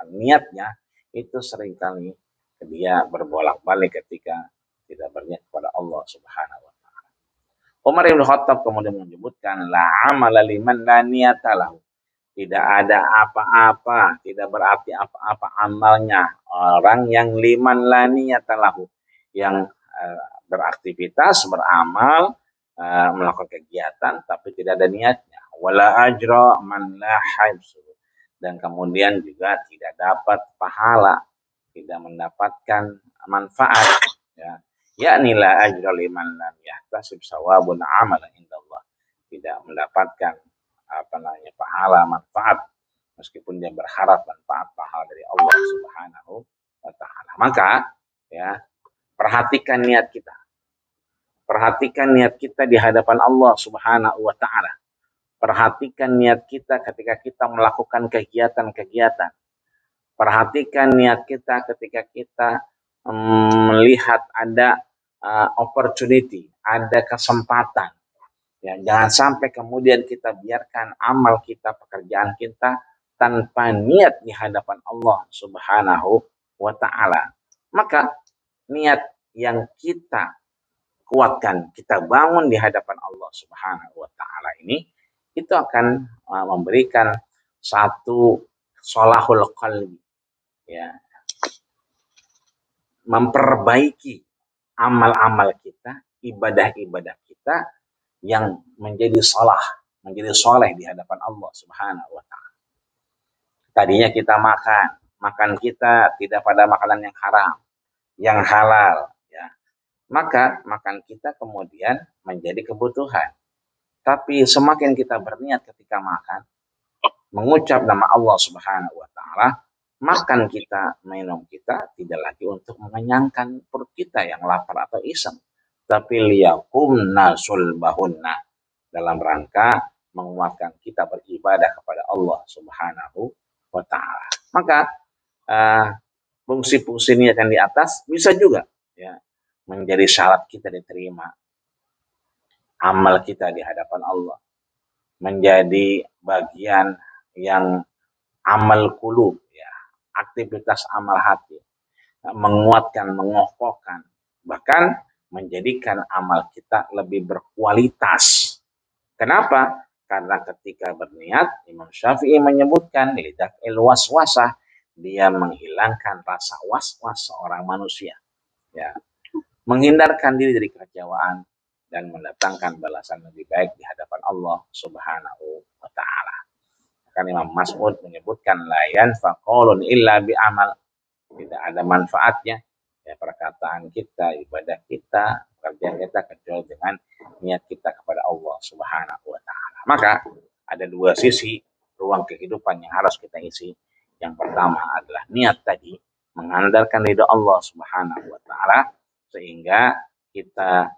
niatnya itu seringkali dia berbolak-balik ketika tidak berniat kepada Allah Subhanahu wa taala. Umar bin Khattab kemudian menyebutkan la amala liman la niyata lahu. Tidak ada apa-apa, tidak berarti apa-apa amalnya orang yang liman la niyata lahu, yang beraktivitas, beramal, melakukan kegiatan tapi tidak ada niatnya. Wala ajra man la haibsu, dan kemudian juga tidak dapat pahala, tidak mendapatkan manfaat, ya. Yakni la ajra liman lam yahtasib sawabun amalan indallah, tidak mendapatkan pahala manfaat meskipun dia berharap manfaat pahala dari Allah Subhanahu wa taala. Maka ya, perhatikan niat kita. Perhatikan niat kita di hadapan Allah Subhanahu wa taala. Perhatikan niat kita ketika kita melakukan kegiatan-kegiatan. Perhatikan niat kita ketika kita melihat ada opportunity, ada kesempatan. Ya, jangan sampai kemudian kita biarkan amal kita, pekerjaan kita tanpa niat di hadapan Allah Subhanahu wa taala. Maka niat yang kita kuatkan, kita bangun di hadapan Allah Subhanahu wa taala ini, itu akan memberikan satu sholahul qalbi, ya, memperbaiki amal-amal kita, ibadah-ibadah kita yang menjadi menjadi soleh di hadapan Allah Subhanahu wa taala. Tadinya kita makan kita tidak pada makanan yang haram, yang halal, ya. Maka makan kita kemudian menjadi kebutuhan. Tapi semakin kita berniat ketika makan, mengucap nama Allah Subhanahu wa taala, makan kita, minum kita tidak lagi untuk mengenyangkan perut kita yang lapar atau iseng, tapi liyakumna sulbahunna, dalam rangka menguatkan kita beribadah kepada Allah Subhanahu wa taala. Maka fungsi-fungsi niat yang di atas bisa juga, ya, menjadi syarat kita diterima amal kita di hadapan Allah, menjadi bagian yang amal qulub, ya, aktivitas amal hati, menguatkan, mengokohkan, bahkan menjadikan amal kita lebih berkualitas. Kenapa? Karena ketika berniat, Imam Syafi'i menyebutkan lidaf'il waswasah, dia menghilangkan rasa was-was seorang manusia, ya, menghindarkan diri dari kekecewaan dan mendatangkan balasan lebih baik di hadapan Allah Subhanahu wa taala. Kan Imam Mas'ud menyebutkan la yanfa qaulun illa bi amal. Tidak ada manfaatnya ya perkataan kita, ibadah kita, pekerjaan kita kecuali dengan niat kita kepada Allah Subhanahu wa taala. Maka ada dua sisi ruang kehidupan yang harus kita isi. Yang pertama adalah niat tadi, mengandalkan ridha Allah Subhanahu wa taala sehingga kita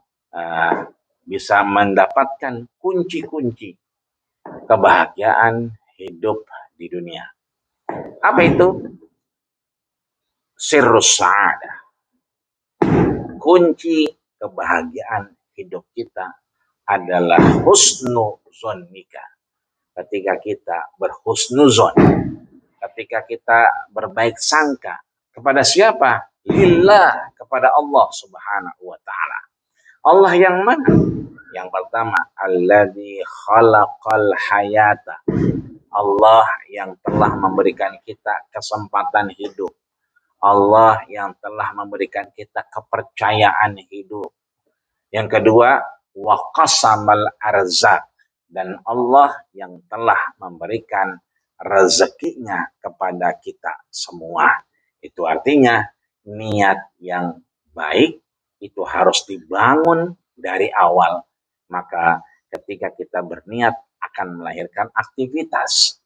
bisa mendapatkan kunci-kunci kebahagiaan hidup di dunia. Apa itu? Sirrus sa'adah. Kunci kebahagiaan hidup kita adalah husnu zonnika. Ketika kita berhusnuzon, ketika kita berbaik sangka kepada siapa? Lillah, kepada Allah Subhanahu wa taala. Allah yang mana? Yang pertama, alladzi khalaqal hayata. Allah yang telah memberikan kita kesempatan hidup. Allah yang telah memberikan kita kepercayaan hidup. Yang kedua, wa qasamal arzaq. Dan Allah yang telah memberikan rezekinya kepada kita semua. Itu artinya niat yang baik itu harus dibangun dari awal. Maka ketika kita berniat akan melahirkan aktivitas.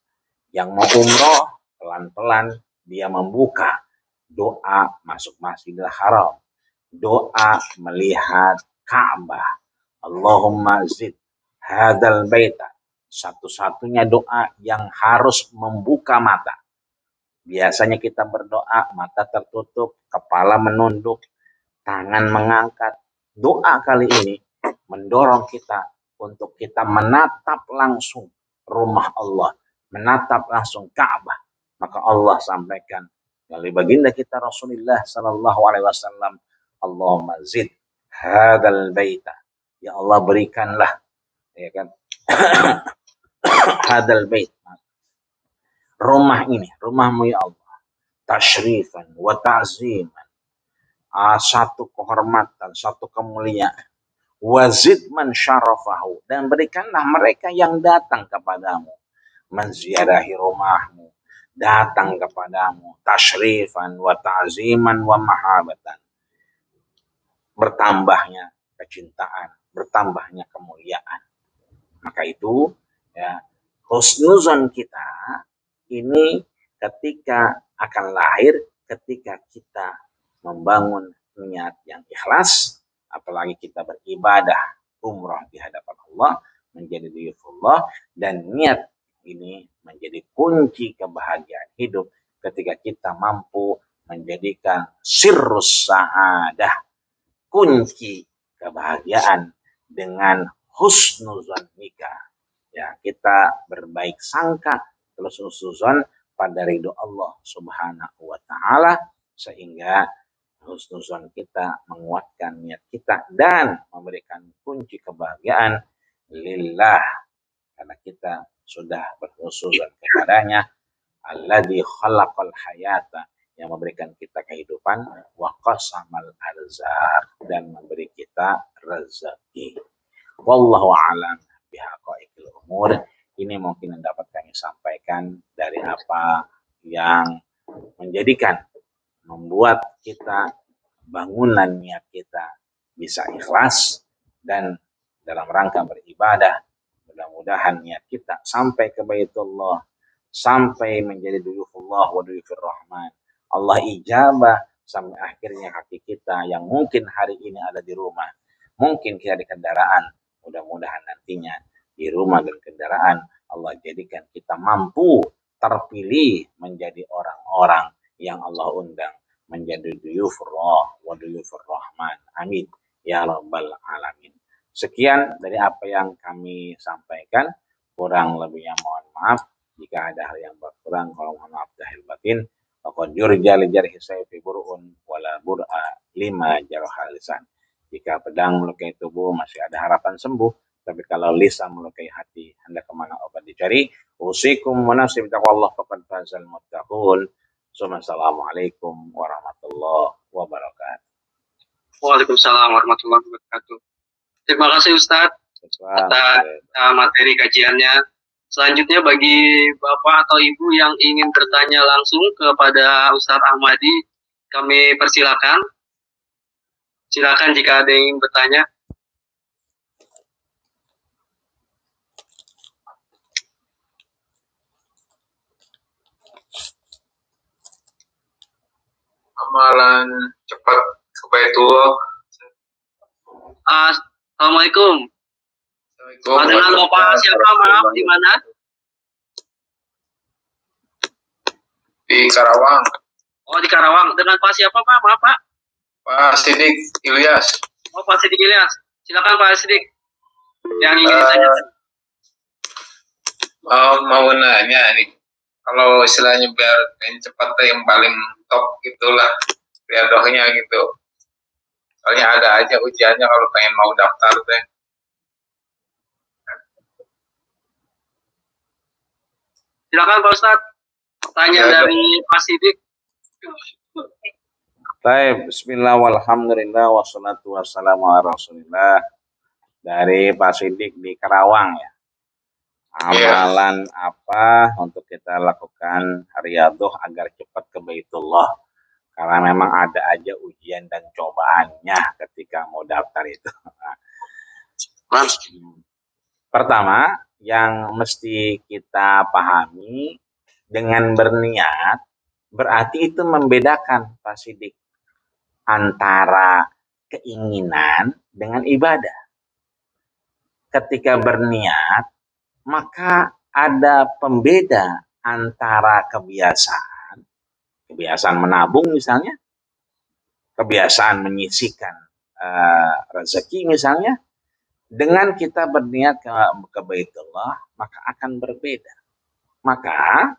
Yang mau umroh, pelan-pelan dia membuka doa masuk Masjidil Haram, doa melihat Ka'bah. Allahumma zid hadal baita. Satu-satunya doa yang harus membuka mata. Biasanya kita berdoa, mata tertutup, kepala menunduk, tangan mengangkat. Doa kali ini mendorong kita untuk kita menatap langsung rumah Allah, menatap langsung Ka'bah. Maka Allah sampaikan dari baginda kita Rasulullah sallallahu alaihi wasallam, Allahumma zid hadzal baita. Ya Allah berikanlah ya kan hadzal bait. Rumah ini, rumahmu ya Allah, tasyrifan wa ta'ziman. Satu kehormatan, satu kemuliaan. Wazid man syarafahu, dan berikanlah mereka yang datang kepadamu menziarahi rumahmu, datang kepadamu tasyrifan wa ta'ziman wa mahabatan, bertambahnya kecintaan, bertambahnya kemuliaan. Maka itu ya, husnuzon kita ini ketika akan lahir ketika kita membangun niat yang ikhlas. Apalagi kita beribadah umrah di hadapan Allah, menjadi dhiyufullah, dan niat ini menjadi kunci kebahagiaan hidup ketika kita mampu menjadikan sirrus sa'adah, kunci kebahagiaan dengan husnuzon nikah. Ya, kita berbaik sangka terus husnuzon pada ridho Allah Subhanahu wa taala sehingga husnuzon kita menguatkan niat kita dan memberikan kunci kebahagiaan lillah, karena kita sudah berhusnuzon kepadanya, alladzi khalaqal hayata, yang memberikan kita kehidupan, wa qasamal arzaq, dan memberi kita rezeki. Wallahu a'lam bihaqaiqil umur. Ini mungkin yang dapat kami sampaikan dari apa yang menjadikan membuat kita bangunan niat kita bisa ikhlas dan dalam rangka beribadah. Mudah-mudahan niat kita sampai ke Baitullah, sampai menjadi duyufullah wa duyufir rahman. Allah ijabah sampai akhirnya hati kita yang mungkin hari ini ada di rumah, mungkin kita di kendaraan. Mudah-mudahan nantinya di rumah dan kendaraan Allah jadikan kita mampu terpilih menjadi orang-orang yang Allah undang menjadi duyufullah wa duyufur rahman. Amin ya rabbal alamin. Sekian dari apa yang kami sampaikan. Kurang lebihnya mohon maaf jika ada hal yang berkurang. Kalau mohon maaf zahir batin. Qad yurja li jarhi sayfi bur'un wala bur'a lima jarhal lisan. Jika pedang melukai tubuh masih ada harapan sembuh, tapi kalau lisan melukai hati hendak kemana obat dicari. Usikum wa nafsi bitaqwallah faqad fazal muttaqun. Assalamualaikum warahmatullahi wabarakatuh. Waalaikumsalam warahmatullahi wabarakatuh. Terima kasih Ustadz atas materi kajiannya. Selanjutnya bagi Bapak atau Ibu yang ingin bertanya langsung kepada Ustadz Ahmadi, kami persilakan. Silakan jika ada yang ingin bertanya. Amalan cepat ke Baitullah. Assalamualaikum. Dengan Bapak siapa? Maaf, di mana? Di Karawang. Oh, di Karawang. Dengan Pak siapa, Pak? Maaf, Pak. Pak Sidik Ilyas. Oh, Pak Sidik Ilyas. Silakan Pak Sidik. Yang ingin ditanyakan. Mau nanya nih. Kalau istilahnya biar yang cepat yang paling top gitulah riadohnya gitu. Soalnya ada aja ujiannya kalau pengen mau daftar teh. Silakan Pak Ustadz. Tanya dari Pak Sidik. Baik, bismillah walhamdulillah wassalatu wassalamu ala rasulillah. Dari Pak Sidik di Karawang ya. Amalan apa untuk kita lakukan riyadhah agar cepat ke Baitullah? Karena memang ada aja ujian dan cobaannya ketika mau daftar itu. Pertama, yang mesti kita pahami dengan berniat, berarti itu membedakan Pak Sidik antara keinginan dengan ibadah. Ketika berniat, maka ada pembeda antara kebiasaan menabung misalnya, kebiasaan menyisihkan rezeki misalnya, dengan kita berniat ke Baitullah, maka akan berbeda. Maka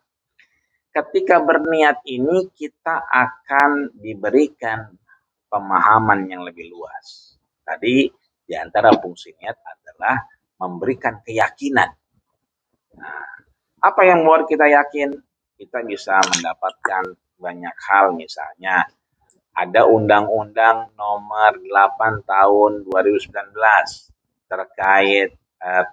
ketika berniat ini kita akan diberikan pemahaman yang lebih luas. Tadi di antara fungsi niat adalah memberikan keyakinan. Nah, apa yang membuat kita yakin? Kita bisa mendapatkan banyak hal, misalnya ada Undang-Undang Nomor 8 Tahun 2019 terkait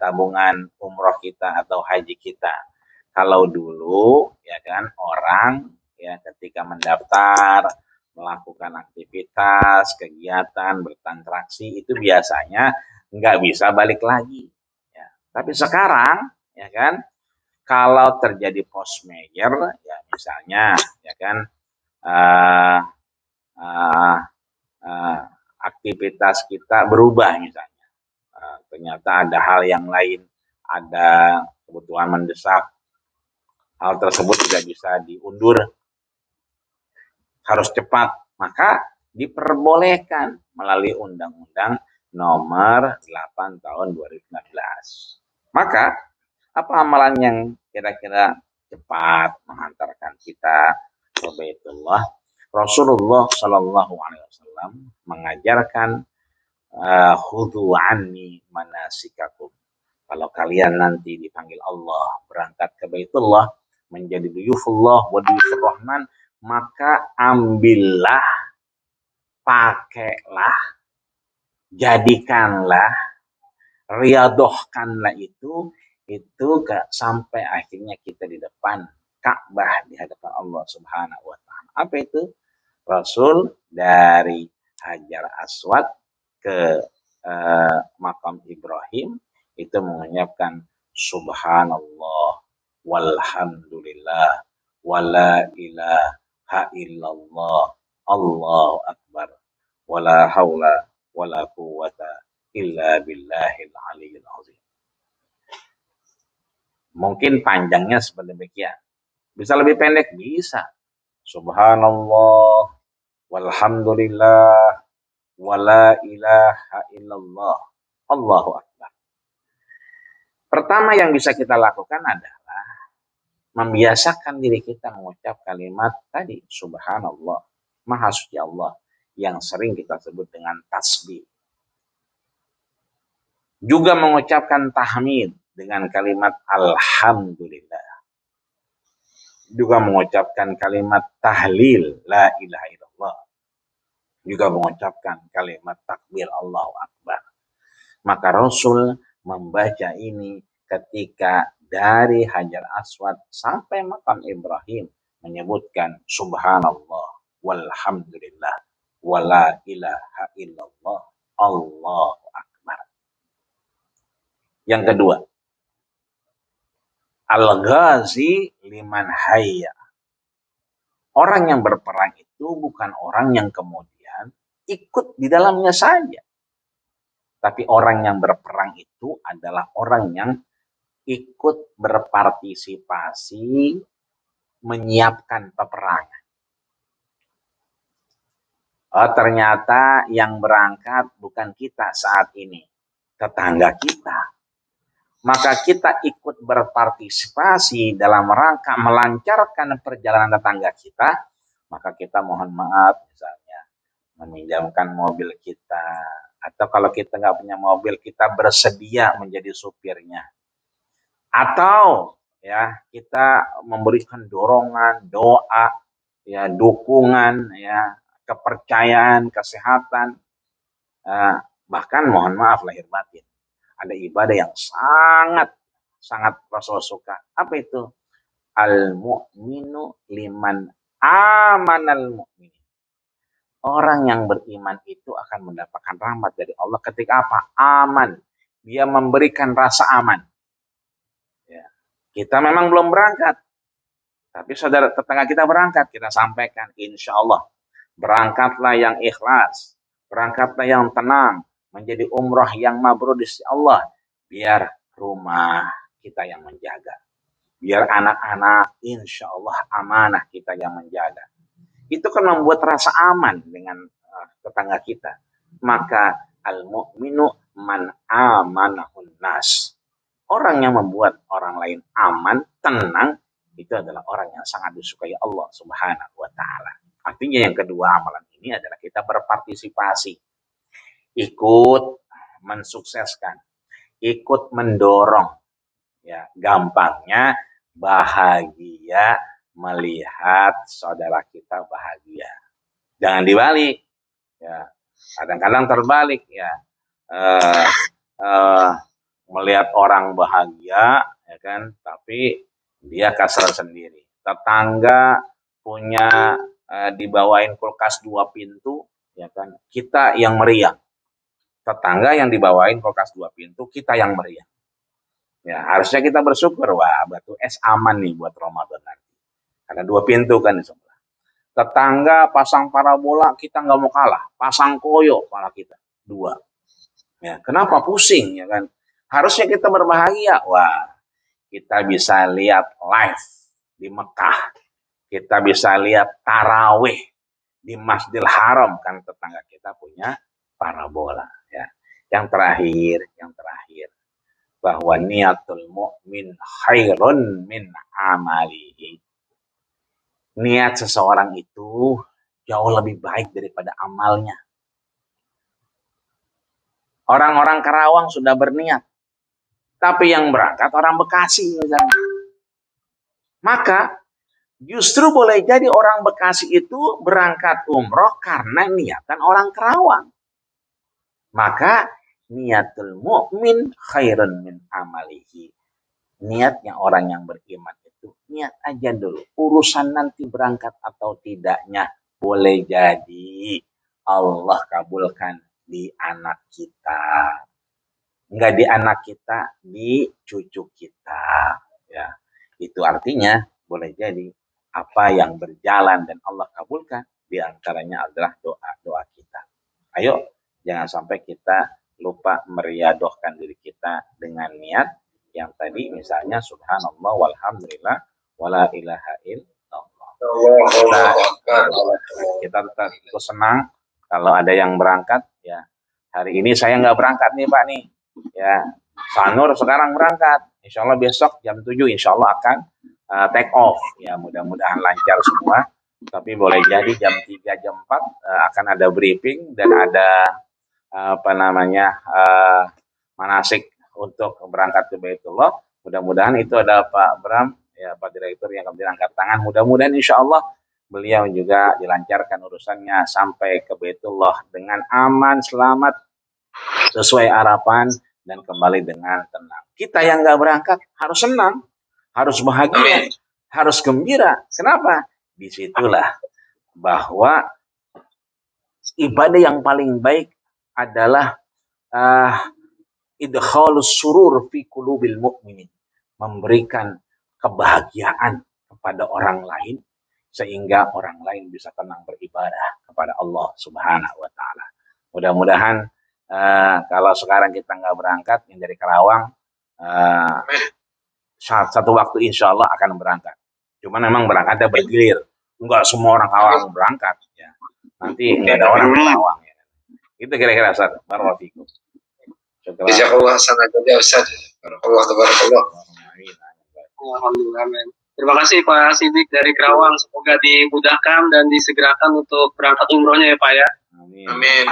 tabungan umroh kita atau haji kita. Kalau dulu ya kan orang ya ketika mendaftar, melakukan aktivitas, kegiatan, bertransaksi itu biasanya nggak bisa balik lagi. Ya. Tapi sekarang ya kan, kalau terjadi force majeure ya misalnya ya kan aktivitas kita berubah misalnya, ternyata ada hal yang lain, ada kebutuhan mendesak, hal tersebut tidak bisa diundur, harus cepat, maka diperbolehkan melalui Undang-Undang Nomor 8 Tahun 2019. Maka apa amalan yang kira-kira cepat menghantarkan kita ke Baitullah? Rasulullah Shallallahu Alaihi Wasallam mengajarkan khudhu anni manasikakum. Kalau kalian nanti dipanggil Allah berangkat ke Baitullah menjadi duyufullah wa duyufur rahman, maka ambillah, pakailah, jadikanlah, riadohkanlah itu sampai akhirnya kita di depan Ka'bah di hadapan Allah Subhanahu wa taala. Apa itu? Rasul dari Hajar Aswad ke makam Ibrahim itu mengucapkan subhanallah walhamdulillah wala ilaha illallah Allahu akbar wala haula wala quwwata illa billahil aliyyil azim. Mungkin panjangnya seperti demikian. Bisa lebih pendek? Bisa. Subhanallah, walhamdulillah, wala ilaha illallah, Allahu akbar. Pertama yang bisa kita lakukan adalah membiasakan diri kita mengucap kalimat tadi, subhanallah, maha suci Allah, yang sering kita sebut dengan tasbih. Juga mengucapkan tahmid dengan kalimat alhamdulillah. Juga mengucapkan kalimat tahlil la ilaha illallah. Juga mengucapkan kalimat takbir Allahu akbar. Maka Rasul membaca ini ketika dari Hajar Aswad sampai makam Ibrahim menyebutkan subhanallah walhamdulillah wala ilaha illallah Allahu akbar. Yang kedua, al-ghazi liman hayya. Orang yang berperang itu bukan orang yang kemudian ikut di dalamnya saja. Tapi orang yang berperang itu adalah orang yang ikut berpartisipasi menyiapkan peperangan. Oh, ternyata yang berangkat bukan kita saat ini, tetangga kita. Maka kita ikut berpartisipasi dalam rangka melancarkan perjalanan tetangga kita, maka kita mohon maaf misalnya meminjamkan mobil kita, atau kalau kita nggak punya mobil kita bersedia menjadi supirnya, atau ya kita memberikan dorongan, doa, ya dukungan, ya kepercayaan, kesehatan, bahkan mohon maaf lahir batin. Ada ibadah yang sangat Rasul suka. Apa itu? Al-mu'minu liman amanal mu'min. Orang yang beriman itu akan mendapatkan rahmat dari Allah ketika apa? Aman. Dia memberikan rasa aman. Ya. Kita memang belum berangkat. Tapi saudara tetangga kita berangkat. Kita sampaikan insya Allah. Berangkatlah yang ikhlas. Berangkatlah yang tenang. Menjadi umrah yang mabrur di sisi Allah. Biar rumah kita yang menjaga. Biar anak-anak insya Allah amanah kita yang menjaga. Itu kan membuat rasa aman dengan tetangga kita. Maka al-mu'minu man amanahun nas. Orang yang membuat orang lain aman, tenang, itu adalah orang yang sangat disukai Allah Subhanahu wa ta'ala. Artinya yang kedua amalan ini adalah kita berpartisipasi. Ikut mensukseskan, ikut mendorong. Ya, gampangnya bahagia melihat saudara kita bahagia. Jangan dibalik. Ya, kadang-kadang terbalik ya. Melihat orang bahagia, ya kan, tapi dia kasar sendiri. Tetangga punya dibawain kulkas 2 pintu, ya kan, kita yang meriang. Tetangga yang dibawain kulkas 2 pintu, kita yang meriang. Ya, harusnya kita bersyukur, wah, batu es aman nih buat Ramadan nanti. Karena 2 pintu kan di sebelah. Tetangga pasang parabola, kita nggak mau kalah. Pasang koyo, malah kita 2. Ya, kenapa pusing, ya kan? Harusnya kita berbahagia. Wah, kita bisa lihat live di Mekah. Kita bisa lihat tarawih di Masjidil Haram, kan tetangga kita punya parabola. Ya. Yang terakhir, bahwa niatul mu'min khairun min amalihi. Niat seseorang itu jauh lebih baik daripada amalnya. Orang-orang Karawang sudah berniat, tapi yang berangkat orang Bekasi misalnya. Maka justru boleh jadi orang Bekasi itu berangkat umroh karena niatan orang Karawang. Maka niatul mu'min khairun min amalihi. Niatnya orang yang beriman itu niat aja dulu. Urusan nanti berangkat atau tidaknya boleh jadi Allah kabulkan di anak kita. Enggak di anak kita, di cucu kita. Ya, itu artinya boleh jadi apa yang berjalan dan Allah kabulkan di antaranya adalah doa-doa kita. Ayo, jangan sampai kita lupa meriadohkan diri kita dengan niat yang tadi misalnya subhanallah walhamdulillah wala ilaha illallah. Kita tetap senang kalau ada yang berangkat ya. Hari ini saya nggak berangkat nih Pak nih. Ya, Sanur sekarang berangkat. Insya Allah besok jam 7 insya Allah akan take off. Ya, mudah-mudahan lancar semua. Tapi boleh jadi jam 3, jam 4 akan ada briefing dan ada manasik untuk berangkat ke Baitullah. Mudah-mudahan itu ada Pak Bram, ya Pak Direktur yang akan angkat tangan. Mudah-mudahan insya Allah beliau juga dilancarkan urusannya sampai ke Baitullah dengan aman, selamat, sesuai harapan dan kembali dengan tenang. Kita yang nggak berangkat harus senang, harus bahagia, Amin. harus gembira. Kenapa? Disitulah bahwa ibadah yang paling baik adalah idkhalus surur fi qulubil mu'minin, memberikan kebahagiaan kepada orang lain sehingga orang lain bisa tenang beribadah kepada Allah Subhanahu wa taala. Mudah-mudahan kalau sekarang kita nggak berangkat yang dari Karawang, satu waktu insya Allah akan berangkat. Cuman memang berangkatnya bergilir, nggak semua orang Karawang berangkat. Ya. Nanti nggak ada orang Karawang. Ya. Itu kira-kira Ustaz. Barakallahu fikum. Jazakallah sangat saja Ustaz. Barakallah. Alhamdulillah, amin. Terima kasih Pak Sidik dari Kerawang. Semoga dimudahkan dan disegerakan untuk berangkat umrohnya ya Pak ya. Amin.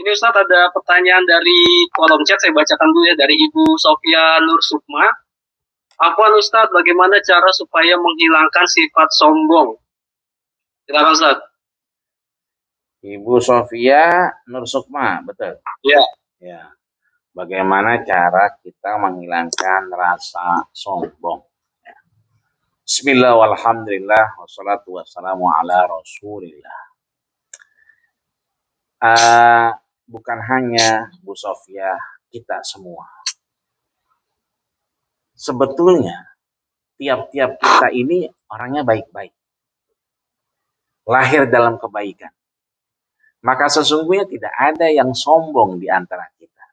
Ini Ustadz ada pertanyaan dari kolom chat, saya bacakan dulu ya, dari Ibu Sofia Nur Sukma. Afwan Ustadz, bagaimana cara supaya menghilangkan sifat sombong? Silakan Ustadz. Ibu Sofia Nur Sukma, betul? Ya. Ya. Bagaimana cara kita menghilangkan rasa sombong? Ya. Bismillah walhamdulillah wassalatu wassalamu ala rasulillah. Bukan hanya Bu Sofia, kita semua. Sebetulnya tiap-tiap kita ini orangnya baik-baik. Lahir dalam kebaikan. Maka sesungguhnya tidak ada yang sombong di antara kita.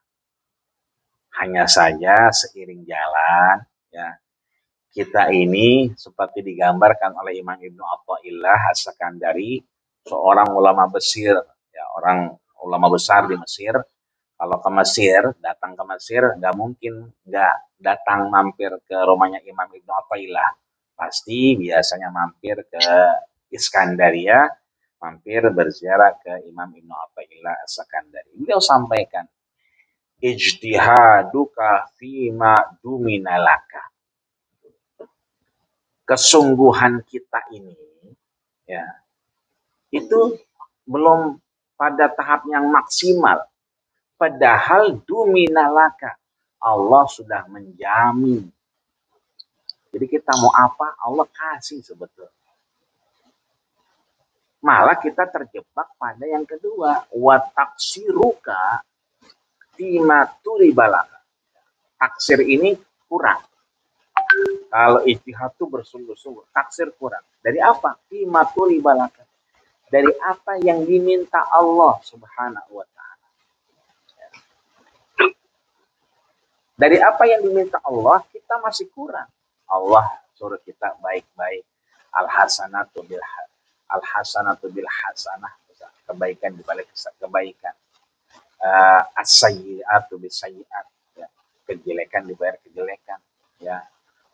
Hanya saja seiring jalan, ya, kita ini seperti digambarkan oleh Imam Ibnu Athaillah As-Sakandari, seorang ulama Mesir, ya, orang ulama besar di Mesir. Kalau ke Mesir, datang ke Mesir, nggak mungkin nggak datang mampir ke rumahnya Imam Ibnu Athaillah. Pasti biasanya mampir ke Iskandaria, mampir berziarah ke Imam Ibnu Athaillah As-Sakandari. Beliau sampaikan, ijtihaduka fima duminalaka. Kesungguhan kita ini, ya, itu belum pada tahap yang maksimal. Padahal duminalaka, Allah sudah menjamin. Jadi kita mau apa, Allah kasih sebetulnya. Malah kita terjebak pada yang kedua, wa taksiruka fima turibalaka. Taksir ini kurang. Kalau ijtihad itu bersungguh-sungguh, taksir kurang. Dari apa? Fima turibalaka. Dari apa yang diminta Allah Subhanahu wa ta'ala. Dari apa yang diminta Allah, kita masih kurang. Allah suruh kita baik-baik. Al-hasanatu bil hasanah. Kebaikan dibalik kebaikan. As-sayyi'atu bis sayyi'at. Ya. Kejelekan dibayar kejelekan. Ya.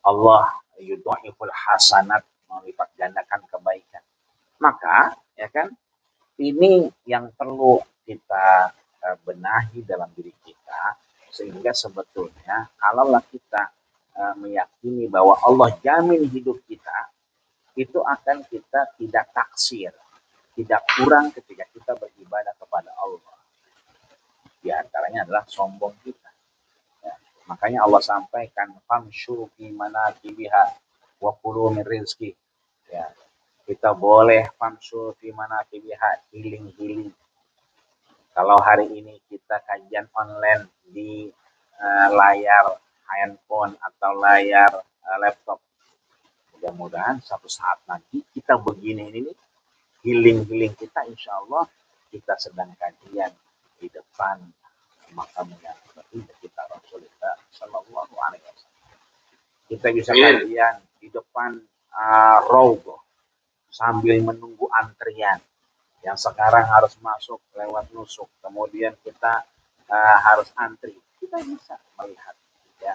Allah yudha'iful hasanat, melipat gandakan kebaikan. Maka, ya kan, ini yang perlu kita benahi dalam diri kita, sehingga sebetulnya kalaulah kita meyakini bahwa Allah jamin hidup kita, itu akan kita tidak taksir, tidak kurang ketika kita beribadah kepada Allah. Di antaranya adalah sombong kita. Ya. Makanya Allah sampaikan, famshu fi manakibiha wa kulu min rizki. Ya. Kita boleh famshu fi manakibiha, healing. Kalau hari ini kita kajian online di layar handphone atau layar laptop, mudah-mudahan suatu saat nanti kita begini ini, healing kita, insya Allah kita sedang kajian di depan makamnya kita Rasulullah Sallallahu Alaihi Wasallam. Kita bisa kajian di depan Raudhah sambil menunggu antrian. Yang sekarang harus masuk lewat nusuk, kemudian kita harus antri. Kita bisa melihat, ya,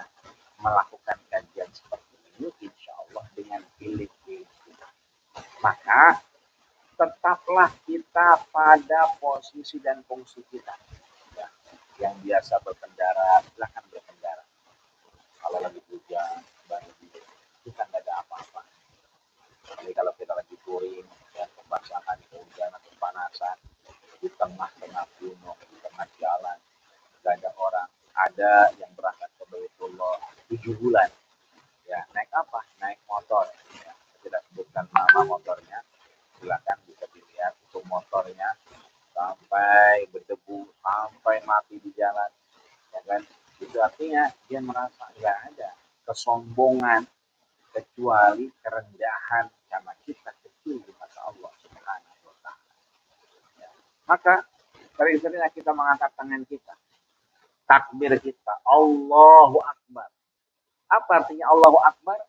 melakukan kajian seperti ini, insya Allah dengan pilih. Maka tetaplah kita pada posisi dan fungsi kita. Ya, yang biasa berkendara, silakan berkendara. Kalau lagi hujan, kita nggak ada apa-apa. Jadi kalau kita lagi touring, ya, kebasahan, kehujanan, kepanasan, di tengah-tengah gunung, di tengah jalan, ada yang berangkat ke Baitullah 7 bulan. Ya, naik apa? Naik motor. Ya, tidak sebutkan nama motornya. Silakan bisa dilihat itu motornya sampai berdebu, sampai mati di jalan. Ya kan? Itu artinya dia merasa nggak ada kesombongan kecuali kerendahan karena kita kecil di mata Allah Subhanahu wa taala. Ya. Maka sering-seringlah kita mengangkat tangan kita. Takbir kita Allahu Akbar. Apa artinya Allahu Akbar?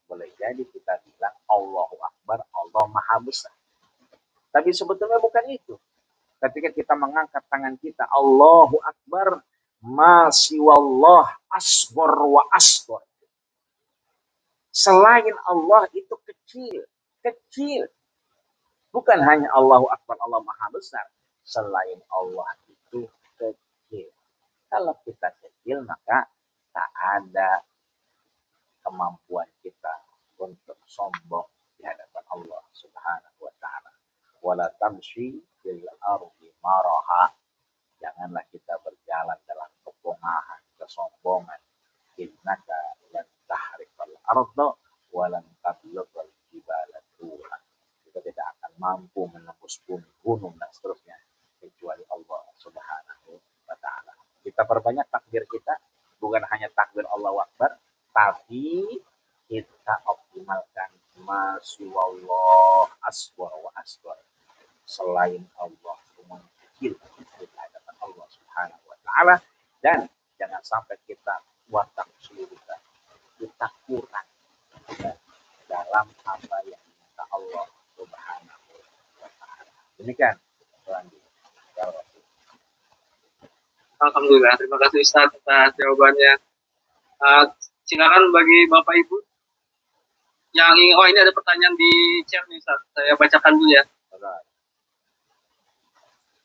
Boleh jadi kita bilang Allahu Akbar, Allah Maha Besar. Tapi sebetulnya bukan itu. Ketika kita mengangkat tangan kita Allahu Akbar, masiwallah asghar wa asghar. Selain Allah itu kecil, kecil. Bukan hanya Allahu Akbar, Allah Maha Besar. Selain Allah itu kecil. Kalau kita kecil maka tak ada kemampuan kita untuk sombong di hadapan Allah Subhanahu wa taala. Wala tamshi fil ardi maraha. Janganlah kita berjalan dalam kepongahan, kesombongan. Innaka lan tahrikal arda wa lan tablughal jibala tuha. Kita tidak akan mampu menembus bumi, gunung dan seterusnya kecuali Allah Subhanahu wa taala. Kita perbanyak takbir kita, bukan hanya takbir Allahu Akbar, tapi kita optimalkan masiwallah asghar wa asghar. Selain Allah semua kecil di hadapan Allah Subhanahu wa taala, dan jangan sampai kita watak kita kurang dalam apa yang diminta Allah Subhanahu wa taala. Demikian selanjutnya. Alhamdulillah, terima kasih Ustaz atas jawabannya. Silakan bagi Bapak Ibu yang ingin, ini ada pertanyaan di chat nih Ustaz, saya bacakan dulu ya.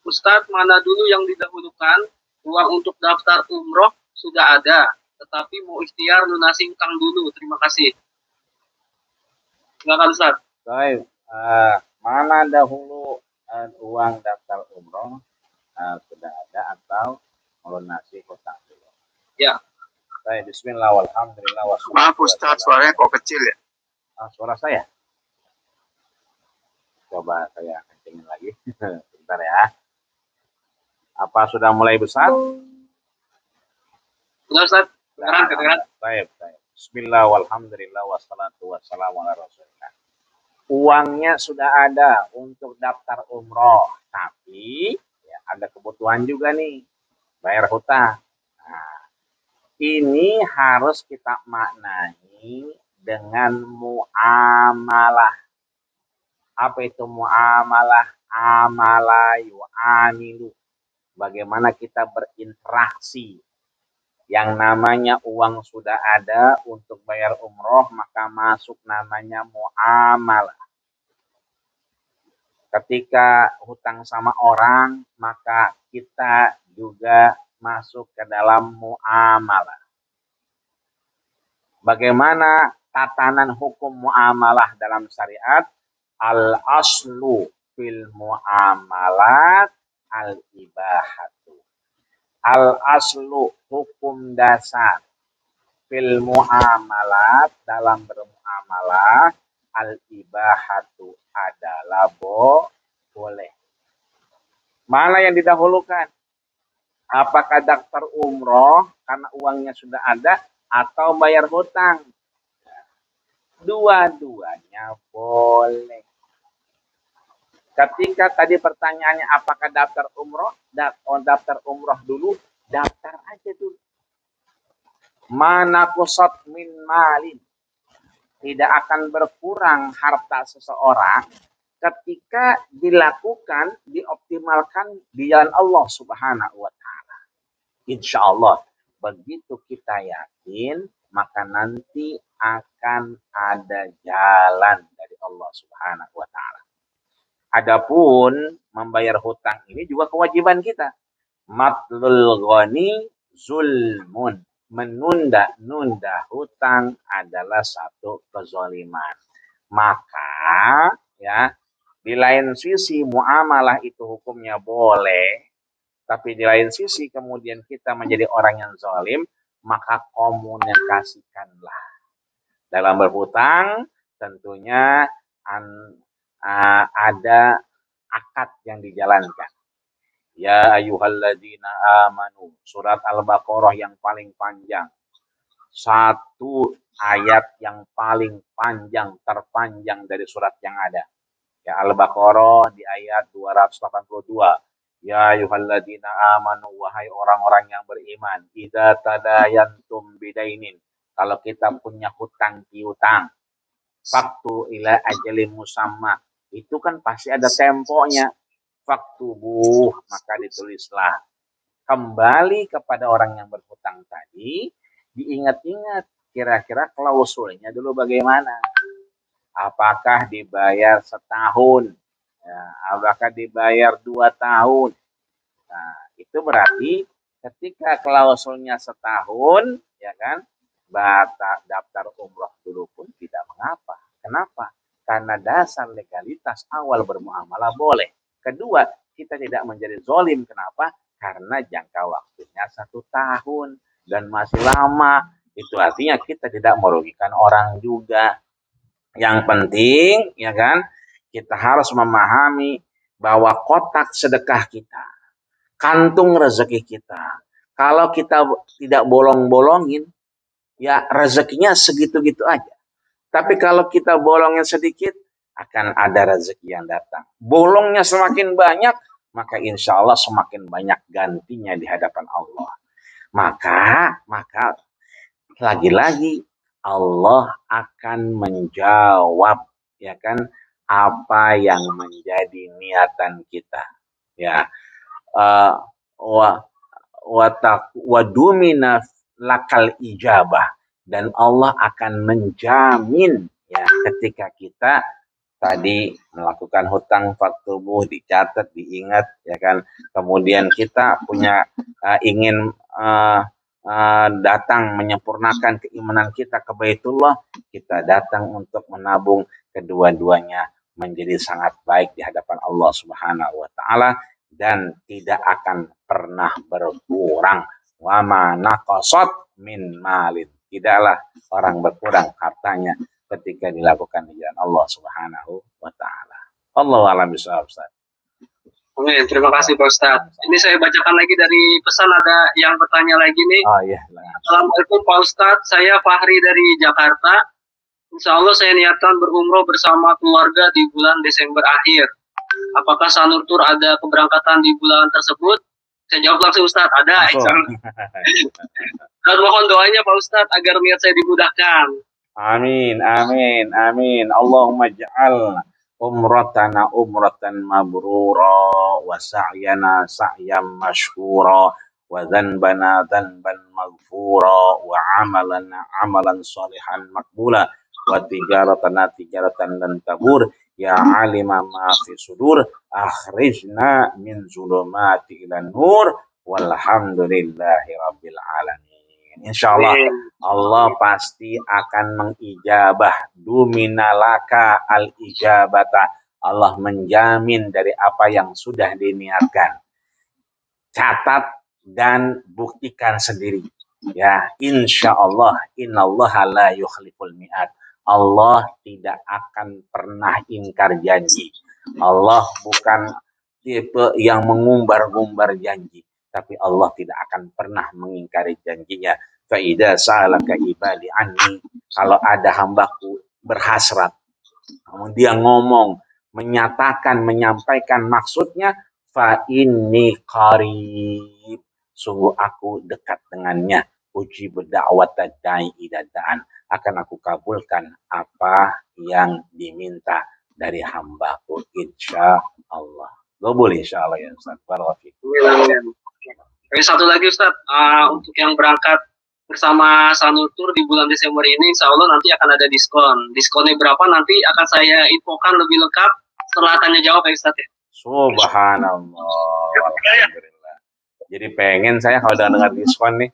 Ustaz, mana dulu yang didahulukan? Uang untuk daftar umroh sudah ada, tetapi mau ikhtiar lunasi utang dulu. Terima kasih. Silakan Ustaz. Baik, mana dahulu uang daftar umroh sudah ada atau melunasi hutang dulu? Ya. Baik, bismillah walhamdulillah wassalatu. Maaf Ustaz, suaranya kok kecil ya? Suara saya. Coba saya kencengin lagi. Bentar ya. Apa sudah mulai besar? Sudah Ustaz. Kedengaran. Baik. Bismillah walhamdulillah wassalatu wassalamu ala rasulillah. Uangnya sudah ada untuk daftar umroh, tapi ya, ada kebutuhan juga nih, bayar hutang. Nah, ini harus kita maknai dengan muamalah. Apa itu muamalah? Amala yu'amilu. Bagaimana kita berinteraksi. Yang namanya uang sudah ada untuk bayar umroh, maka masuk namanya muamalah. Ketika hutang sama orang, maka kita juga masuk ke dalam muamalah. Bagaimana tatanan hukum muamalah dalam syariat? Al-aslu fil muamalat al-ibahatu. Al-aslu hukum dasar fil muamalat dalam bermuamalah al-ibahatu adalah boleh. Mana yang didahulukan? Apakah daftar umroh karena uangnya sudah ada atau bayar hutang? Dua-duanya boleh. Ketika tadi pertanyaannya apakah daftar umroh? Daftar umroh dulu, daftar aja dulu. Mana kusat min malin. Tidak akan berkurang harta seseorang ketika dilakukan, dioptimalkan di jalan Allah Subhanahu wa taala. Insya Allah, begitu kita yakin, maka nanti akan ada jalan dari Allah Subhanahu wa taala. Adapun membayar hutang ini juga kewajiban kita. Matlul ghani zulmun. Menunda-nunda hutang adalah satu kezaliman. Maka ya, di lain sisi muamalah itu hukumnya boleh, Tapi di lain sisi kemudian kita menjadi orang yang zalim, maka komunikasikanlah. Dalam berhutang tentunya ada akad yang dijalankan. Ya ayyuhalladzina amanu, surat Al-Baqarah yang paling panjang. Satu ayat yang paling panjang, terpanjang dari surat yang ada. Ya Al-Baqarah di ayat 282. Ya ayyuhalladzina amanu, wahai orang-orang yang beriman, idza tadayantum bidainin, kalau kita punya hutang piutang, faktu ila ajalin musamma, itu kan pasti ada temponya. Faktubuh, maka ditulislah. Kembali kepada orang yang berhutang tadi, diingat-ingat kira-kira klausulnya dulu bagaimana. Apakah dibayar setahun? Ya, apakah dibayar 2 tahun? Nah, itu berarti ketika klausulnya setahun, ya kan, daftar umroh dulu pun tidak mengapa. Kenapa? Karena dasar legalitas awal bermuamalah boleh. Kedua, kita tidak menjadi zalim. Kenapa? Karena jangka waktunya 1 tahun dan masih lama. Itu artinya kita tidak merugikan orang juga. Yang penting, ya kan, kita harus memahami bahwa kotak sedekah kita, kantung rezeki kita, kalau kita tidak bolong-bolongin, ya rezekinya segitu-gitu aja. Tapi kalau kita bolongin sedikit, akan ada rezeki yang datang. Bolongnya semakin banyak, maka insya Allah semakin banyak gantinya di hadapan Allah. Maka lagi-lagi Allah akan menjawab, ya kan, apa yang menjadi niatan kita. Ya, wa dumina lakal ijabah, dan Allah akan menjamin, ya, ketika kita tadi melakukan hutang faktubuh, dicatat, diingat, ya kan. Kemudian kita punya ingin datang menyempurnakan keimanan kita ke Baitullah, kita datang untuk menabung, kedua-duanya menjadi sangat baik di hadapan Allah Subhanahu wa taala dan tidak akan pernah berkurang. Wa ma naqasat min malin, tidaklah orang berkurang hartanya ketika dilakukan di jalan Allah Subhanahu wa taala. Allahu a'lam bishawab. Oke, terima kasih Pak Ustadz. Ini saya bacakan lagi dari pesan, ada yang bertanya lagi nih. Oh iya. Assalamualaikum Pak Ustadz, saya Fahri dari Jakarta. Insya Allah saya niatkan berumroh bersama keluarga di bulan Desember akhir. Apakah Sanur Tour ada keberangkatan di bulan tersebut? Saya jawab langsung Ustadz, ada. Dan mohon doanya Pak Ustadz agar niat saya dimudahkan. Amin, amin, amin. Allahumma ja'al umratana umratan mabrura wa sa'yana sa'yan mashkura wa dhanbana dhanban maghfura wa amalana amalan salihan makbula wa tijaratana tijaratan dan tabur ya alima ma fi sudur akhrijna min zulumati ilan nur walhamdulillahi rabbil alamin. Insya Allah Allah pasti akan mengijabah. Duminalaka al-ijabata, Allah menjamin dari apa yang sudah diniatkan. Catat dan buktikan sendiri. Ya, insya Allah, innallaha la yukhliful mi'ad. Allah tidak akan pernah ingkar janji. Allah bukan tipe yang mengumbar-ngumbar janji, tapi Allah tidak akan pernah mengingkari janjinya. Fa'idha sa'alaka ibadi anni, kalau ada hambaku berhasrat, dia ngomong, menyatakan, menyampaikan maksudnya, fa inni qarib, sungguh aku dekat dengannya, uji berda'wat da'i idadaan, akan aku kabulkan apa yang diminta dari hambaku, insya Allah. Boleh insya Allah ya Ustaz. Oke, satu lagi Ustaz, untuk yang berangkat bersama Sanur Tour di bulan Desember ini, insya Allah nanti akan ada diskon. Diskonnya berapa nanti akan saya infokan lebih lengkap setelah tanya jawab ya Ustaz. Subhanallah. Alhamdulillah. Jadi pengen saya kalau udah dengar diskon nih.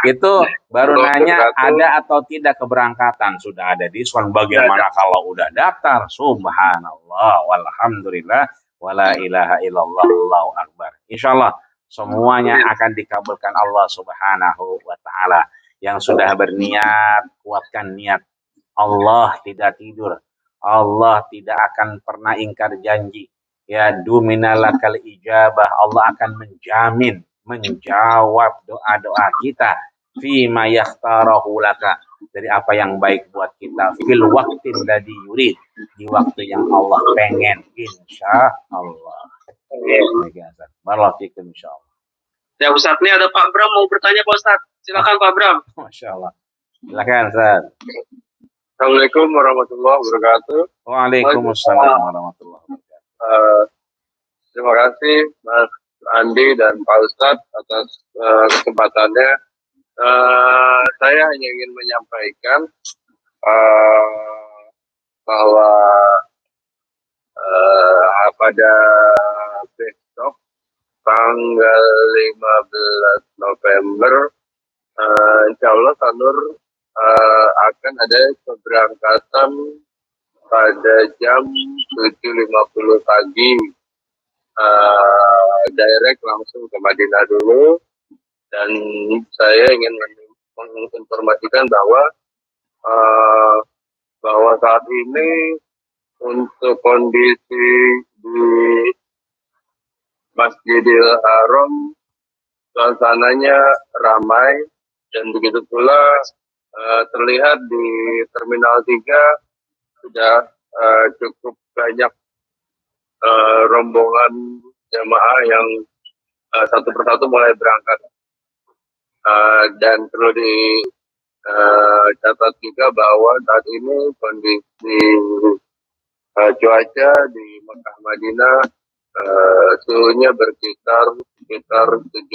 Itu baru nanya ada atau tidak keberangkatan, sudah ada diskon. Bagaimana kalau udah daftar? Subhanallah walhamdulillah wala ilaha illallah, Allahu akbar. Insyaallah semuanya akan dikabulkan Allah Subhanahu wa taala. Yang sudah berniat, kuatkan niat. Allah tidak tidur. Allah tidak akan pernah ingkar janji. Ya, duminalakal ijabah. Allah akan menjamin, menjawab doa-doa kita fima yakhtarahu laka, dari apa yang baik buat kita, fil waqtin ladzi yurid, di waktu yang Allah pengen, insya Allah. Barakallahu fikum, insya Allah. Ya Ustaz, ini ada Pak Bram mau bertanya Pak Ustaz. Silakan Pak Bram. Masya Allah. Silakan Ustaz. Assalamualaikum warahmatullahi wabarakatuh. Waalaikumsalam warahmatullahi wabarakatuh. Terima kasih Mas Andi dan Pak Ustadz atas kesempatannya. Saya hanya ingin menyampaikan bahwa pada besok tanggal 15 November insya Allah Sanur akan ada keberangkatan pada jam 7.50 pagi, direct langsung ke Madinah dulu. Dan saya ingin menginformasikan bahwa saat ini untuk kondisi di Masjidil Haram suasananya ramai, dan begitu pula terlihat di Terminal 3 sudah cukup banyak rombongan jamaah yang satu persatu mulai berangkat. Dan perlu dicatat juga bahwa saat ini kondisi cuaca di Mekah Madinah suhunya berkisar 17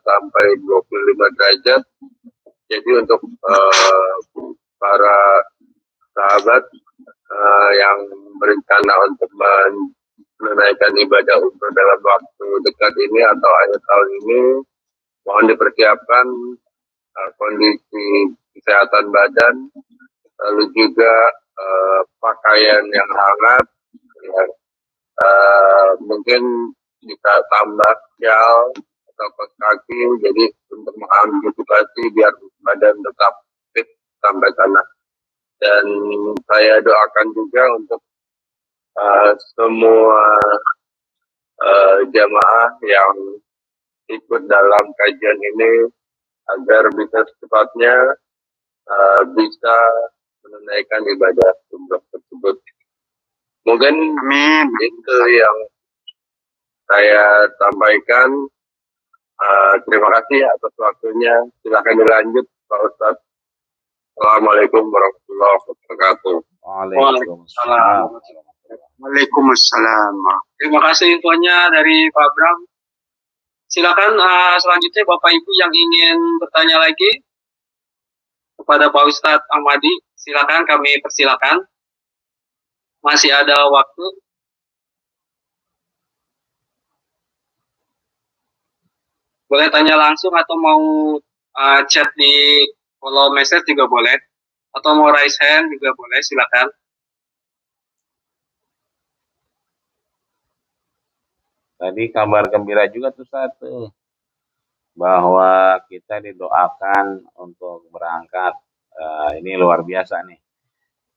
sampai 25 derajat. Jadi untuk para sahabat yang berencana untuk menunaikan ibadah umroh dalam waktu dekat ini atau akhir tahun ini, mohon dipersiapkan kondisi kesehatan badan, lalu juga pakaian yang hangat, ya. Mungkin bisa tambah shawl atau kaos kaki, jadi untuk mengantisipasi biar badan tetap fit sampai sana. Dan saya doakan juga untuk semua jamaah yang ikut dalam kajian ini agar bisa secepatnya bisa menunaikan ibadah umroh tersebut. Mungkin itu yang saya sampaikan. Terima kasih atas waktunya. Silakan dilanjut Pak Ustadz. Assalamualaikum warahmatullahi wabarakatuh. Waalaikumsalam. Terima kasih infonya dari Pak Bram. Silakan selanjutnya Bapak Ibu yang ingin bertanya lagi kepada Pak Ustadz Ahmadi, silakan, kami persilakan. Masih ada waktu. Boleh tanya langsung atau mau chat di follow message juga boleh. Atau mau raise hand juga boleh, silakan. Tadi kabar gembira juga tuh satu, bahwa kita didoakan untuk berangkat. Ini luar biasa nih.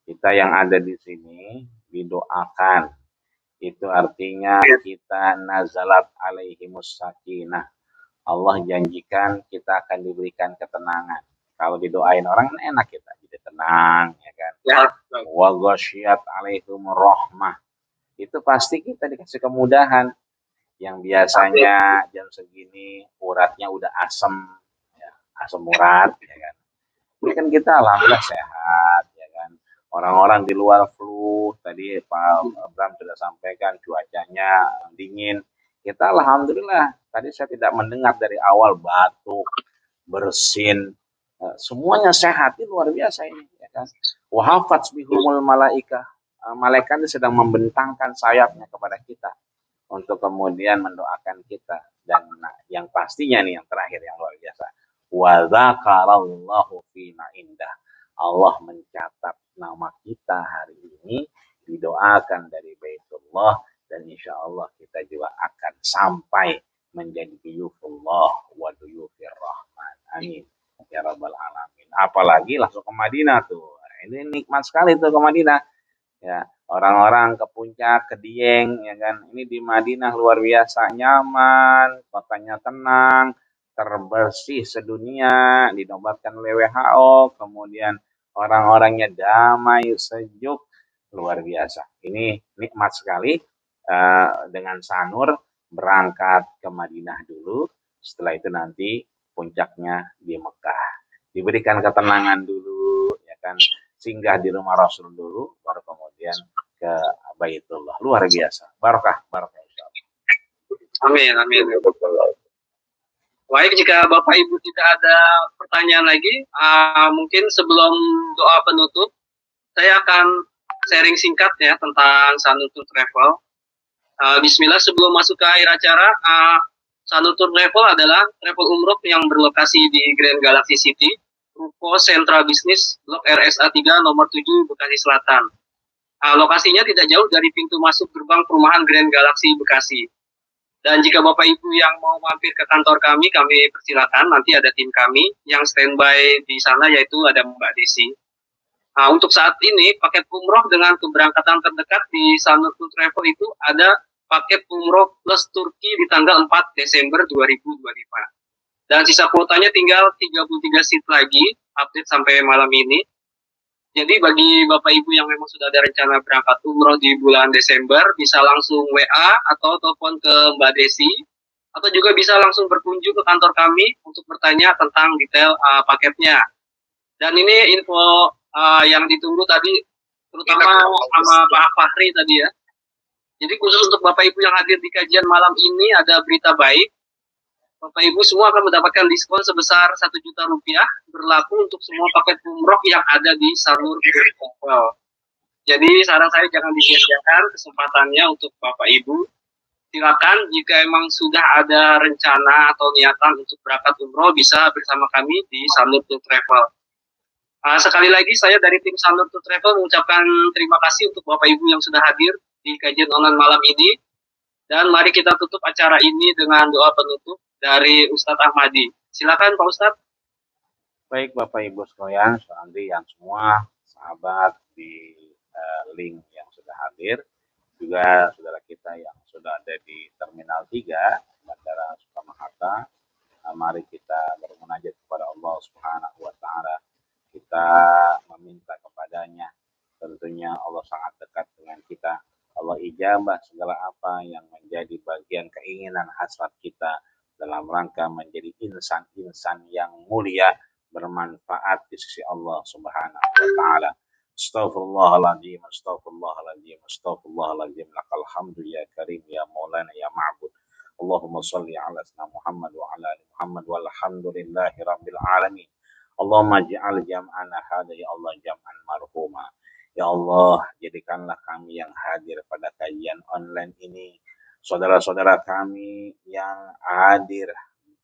Kita yang ada di sini didoakan. Itu artinya kita nazalat alaihimus sakinah. Allah janjikan kita akan diberikan ketenangan. Kalau didoain orang kan enak, kita jadi tenang, ya kan. Wa ghasyiyat alaihim rahmah. Itu pasti kita dikasih kemudahan. Yang biasanya jam segini uratnya udah asam, ya, asam urat, ya kan. Ini kan kita alhamdulillah sehat, ya kan. Orang-orang di luar flu, tadi Pak Bram sudah sampaikan cuacanya dingin. Kita alhamdulillah, tadi saya tidak mendengar dari awal batuk, bersin, semuanya sehat. Ini luar biasa ini, ya kan. Wahafat bihumul malaikah, malaikat sedang membentangkan sayapnya kepada kita untuk kemudian mendoakan kita. Dan yang pastinya nih yang terakhir yang luar biasa, wa dzakarallahu fina indah, Allah mencatat nama kita hari ini, didoakan dari Baitullah dan insya Allah kita juga akan sampai menjadi duyufullah wa duyufir rahman. Amin ya rabbal alamin. Apalagi langsung ke Madinah tuh. Ini nikmat sekali tuh ke Madinah. Ya, orang-orang ke puncak, ke Dieng, ya kan. Ini di Madinah luar biasa nyaman, kotanya tenang, terbersih sedunia, dinobatkan oleh WHO, kemudian orang-orangnya damai, sejuk, luar biasa. Ini nikmat sekali. Dengan Sanur berangkat ke Madinah dulu, setelah itu nanti puncaknya di Mekah. Diberikan ketenangan dulu, ya kan, singgah di rumah Rasul dulu, baru kemudian ke Baitullah. Luar biasa. Barokah, barokah. Amin, amin. Baik, jika Bapak Ibu tidak ada pertanyaan lagi, mungkin sebelum doa penutup, saya akan sharing singkat ya tentang Sanutur Travel. Bismillah, sebelum masuk ke akhir acara, Sanutur Travel adalah travel umroh yang berlokasi di Grand Galaxy City, Ruko Sentra Bisnis, Blok RSA 3, nomor 7, Bekasi Selatan. Lokasinya tidak jauh dari pintu masuk gerbang perumahan Grand Galaxy Bekasi. Dan jika Bapak Ibu yang mau mampir ke kantor kami persilakan. Nanti ada tim kami yang standby di sana, yaitu ada Mbak Desi. Untuk saat ini, paket umroh dengan keberangkatan terdekat di Sanutur Travel itu ada paket umroh plus Turki di tanggal 4 Desember 2025. Dan sisa kuotanya tinggal 33 seat lagi, update sampai malam ini. Jadi bagi Bapak Ibu yang memang sudah ada rencana berangkat umroh di bulan Desember, bisa langsung WA atau telepon ke Mbak Desi, atau juga bisa langsung berkunjung ke kantor kami untuk bertanya tentang detail paketnya. Dan ini info yang ditunggu tadi, terutama sama Pak Fahri tadi ya. Jadi khusus untuk Bapak Ibu yang hadir di kajian malam ini, ada berita baik. Bapak Ibu semua akan mendapatkan diskon sebesar Rp1.000.000 berlaku untuk semua paket umroh yang ada di Sanur Travel. Jadi saran saya jangan disia-siakan kesempatannya untuk Bapak Ibu. Silakan jika emang sudah ada rencana atau niatan untuk berangkat umroh, bisa bersama kami di Sanur Travel. Sekali lagi saya dari tim Sanur Travel mengucapkan terima kasih untuk Bapak Ibu yang sudah hadir di kajian online malam ini. Dan mari kita tutup acara ini dengan doa penutup dari Ustadz Ahmadi. Silakan Pak Ustadz. Baik Bapak Ibu sekalian, santri yang semua, sahabat di link yang sudah hadir, juga saudara kita yang sudah ada di Terminal 3, Bandara Soekarno-Hatta, mari kita bermunajat kepada Allah Subhanahu wa Ta'ala. Kita meminta kepadanya, tentunya Allah sangat dekat dengan kita. Allah ijabah segala apa yang menjadi bagian keinginan hasrat kita dalam rangka menjadi insan-insan yang mulia, bermanfaat di sisi Allah Subhanahu wa Ta'ala. Astaghfirullahaladzim, astaghfirullahaladzim, astaghfirullahaladzim. Lakal hamdu ya karim ya maulana ya ma'bud. Allahumma salli ala sayyidina Muhammad wa ala ali Muhammad walhamdulillahi rabbil alamin. Allahumma ja'al jam'ana hadha ya Allah jam'an marhuma. Ya Allah, jadikanlah kami yang hadir pada kajian online ini, saudara-saudara kami yang hadir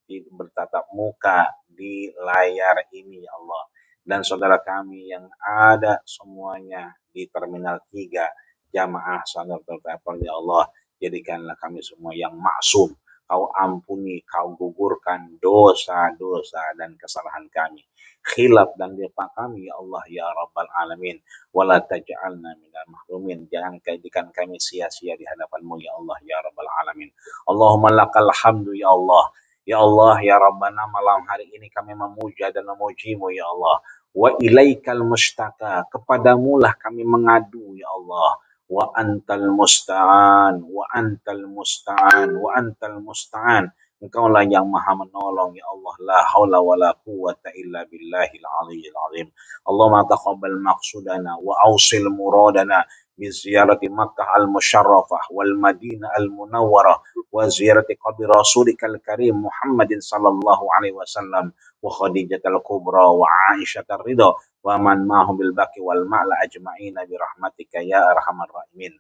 bertatap muka di layar ini, ya Allah, dan saudara kami yang ada semuanya di Terminal 3, jamaah Sanutur Travel, ya Allah, jadikanlah kami semua yang maksum. Kau ampuni, kau gugurkan dosa-dosa dan kesalahan kami, khilaf dan nifaq kami, ya Allah ya Rabbal Alamin. Wala taj'alna minal mahrumin. Jangan jadikan kami sia-sia di hadapan-Mu, ya Allah ya Rabbal Alamin. Allahumma lakal hamdu, ya Allah. Ya Allah ya Rabbana, malam hari ini kami memuja dan memuji-Mu, ya Allah. Wa ilaikal mustaka, kepadamu lah kami mengadu, ya Allah. Wa antal musta'an, wa antal musta'an, wa antal musta'an. Engkau lah yang maha menolong, ya Allah. La haula wa la quwwata illa billahil aliyyil azim. Allahumma taqabbal maqsudana wa awsil muradana biziyarati Makkah al-Musharrafah wal Madinah al-Munawwarah wa ziyarati qabri Rasulika al-Karim Muhammadin sallallahu alaihi wasallam wa Khadijah al-Kubra wa Aisyah ar-Ridha wa man ma'hum bil baqi wal ma'la ajma'ina bi rahmatika ya arhamar rahimin.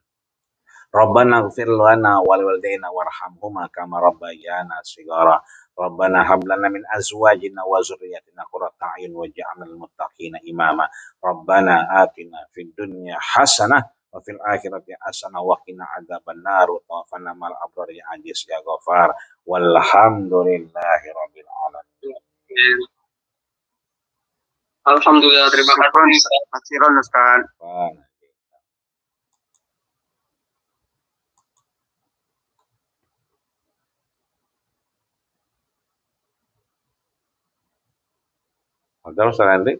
Rabbana ighfir lana wa liwalidayna warhamhuma kama rabbayana shighara. Rabbana hab lana min azwajina wa dzurriyyatina qurrata a'yun waj'alna lil muttaqina imama. Rabbana atina fid dunya hasanah wa fil akhirati hasanah wa qina adzabannar wa tawaffana ma'al abrar ya aziz ya ghafar walhamdulillahi rabbil alamin. Alhamdulillah, terima kasih. Makasih Ustaz. Ada Ustaz Andri?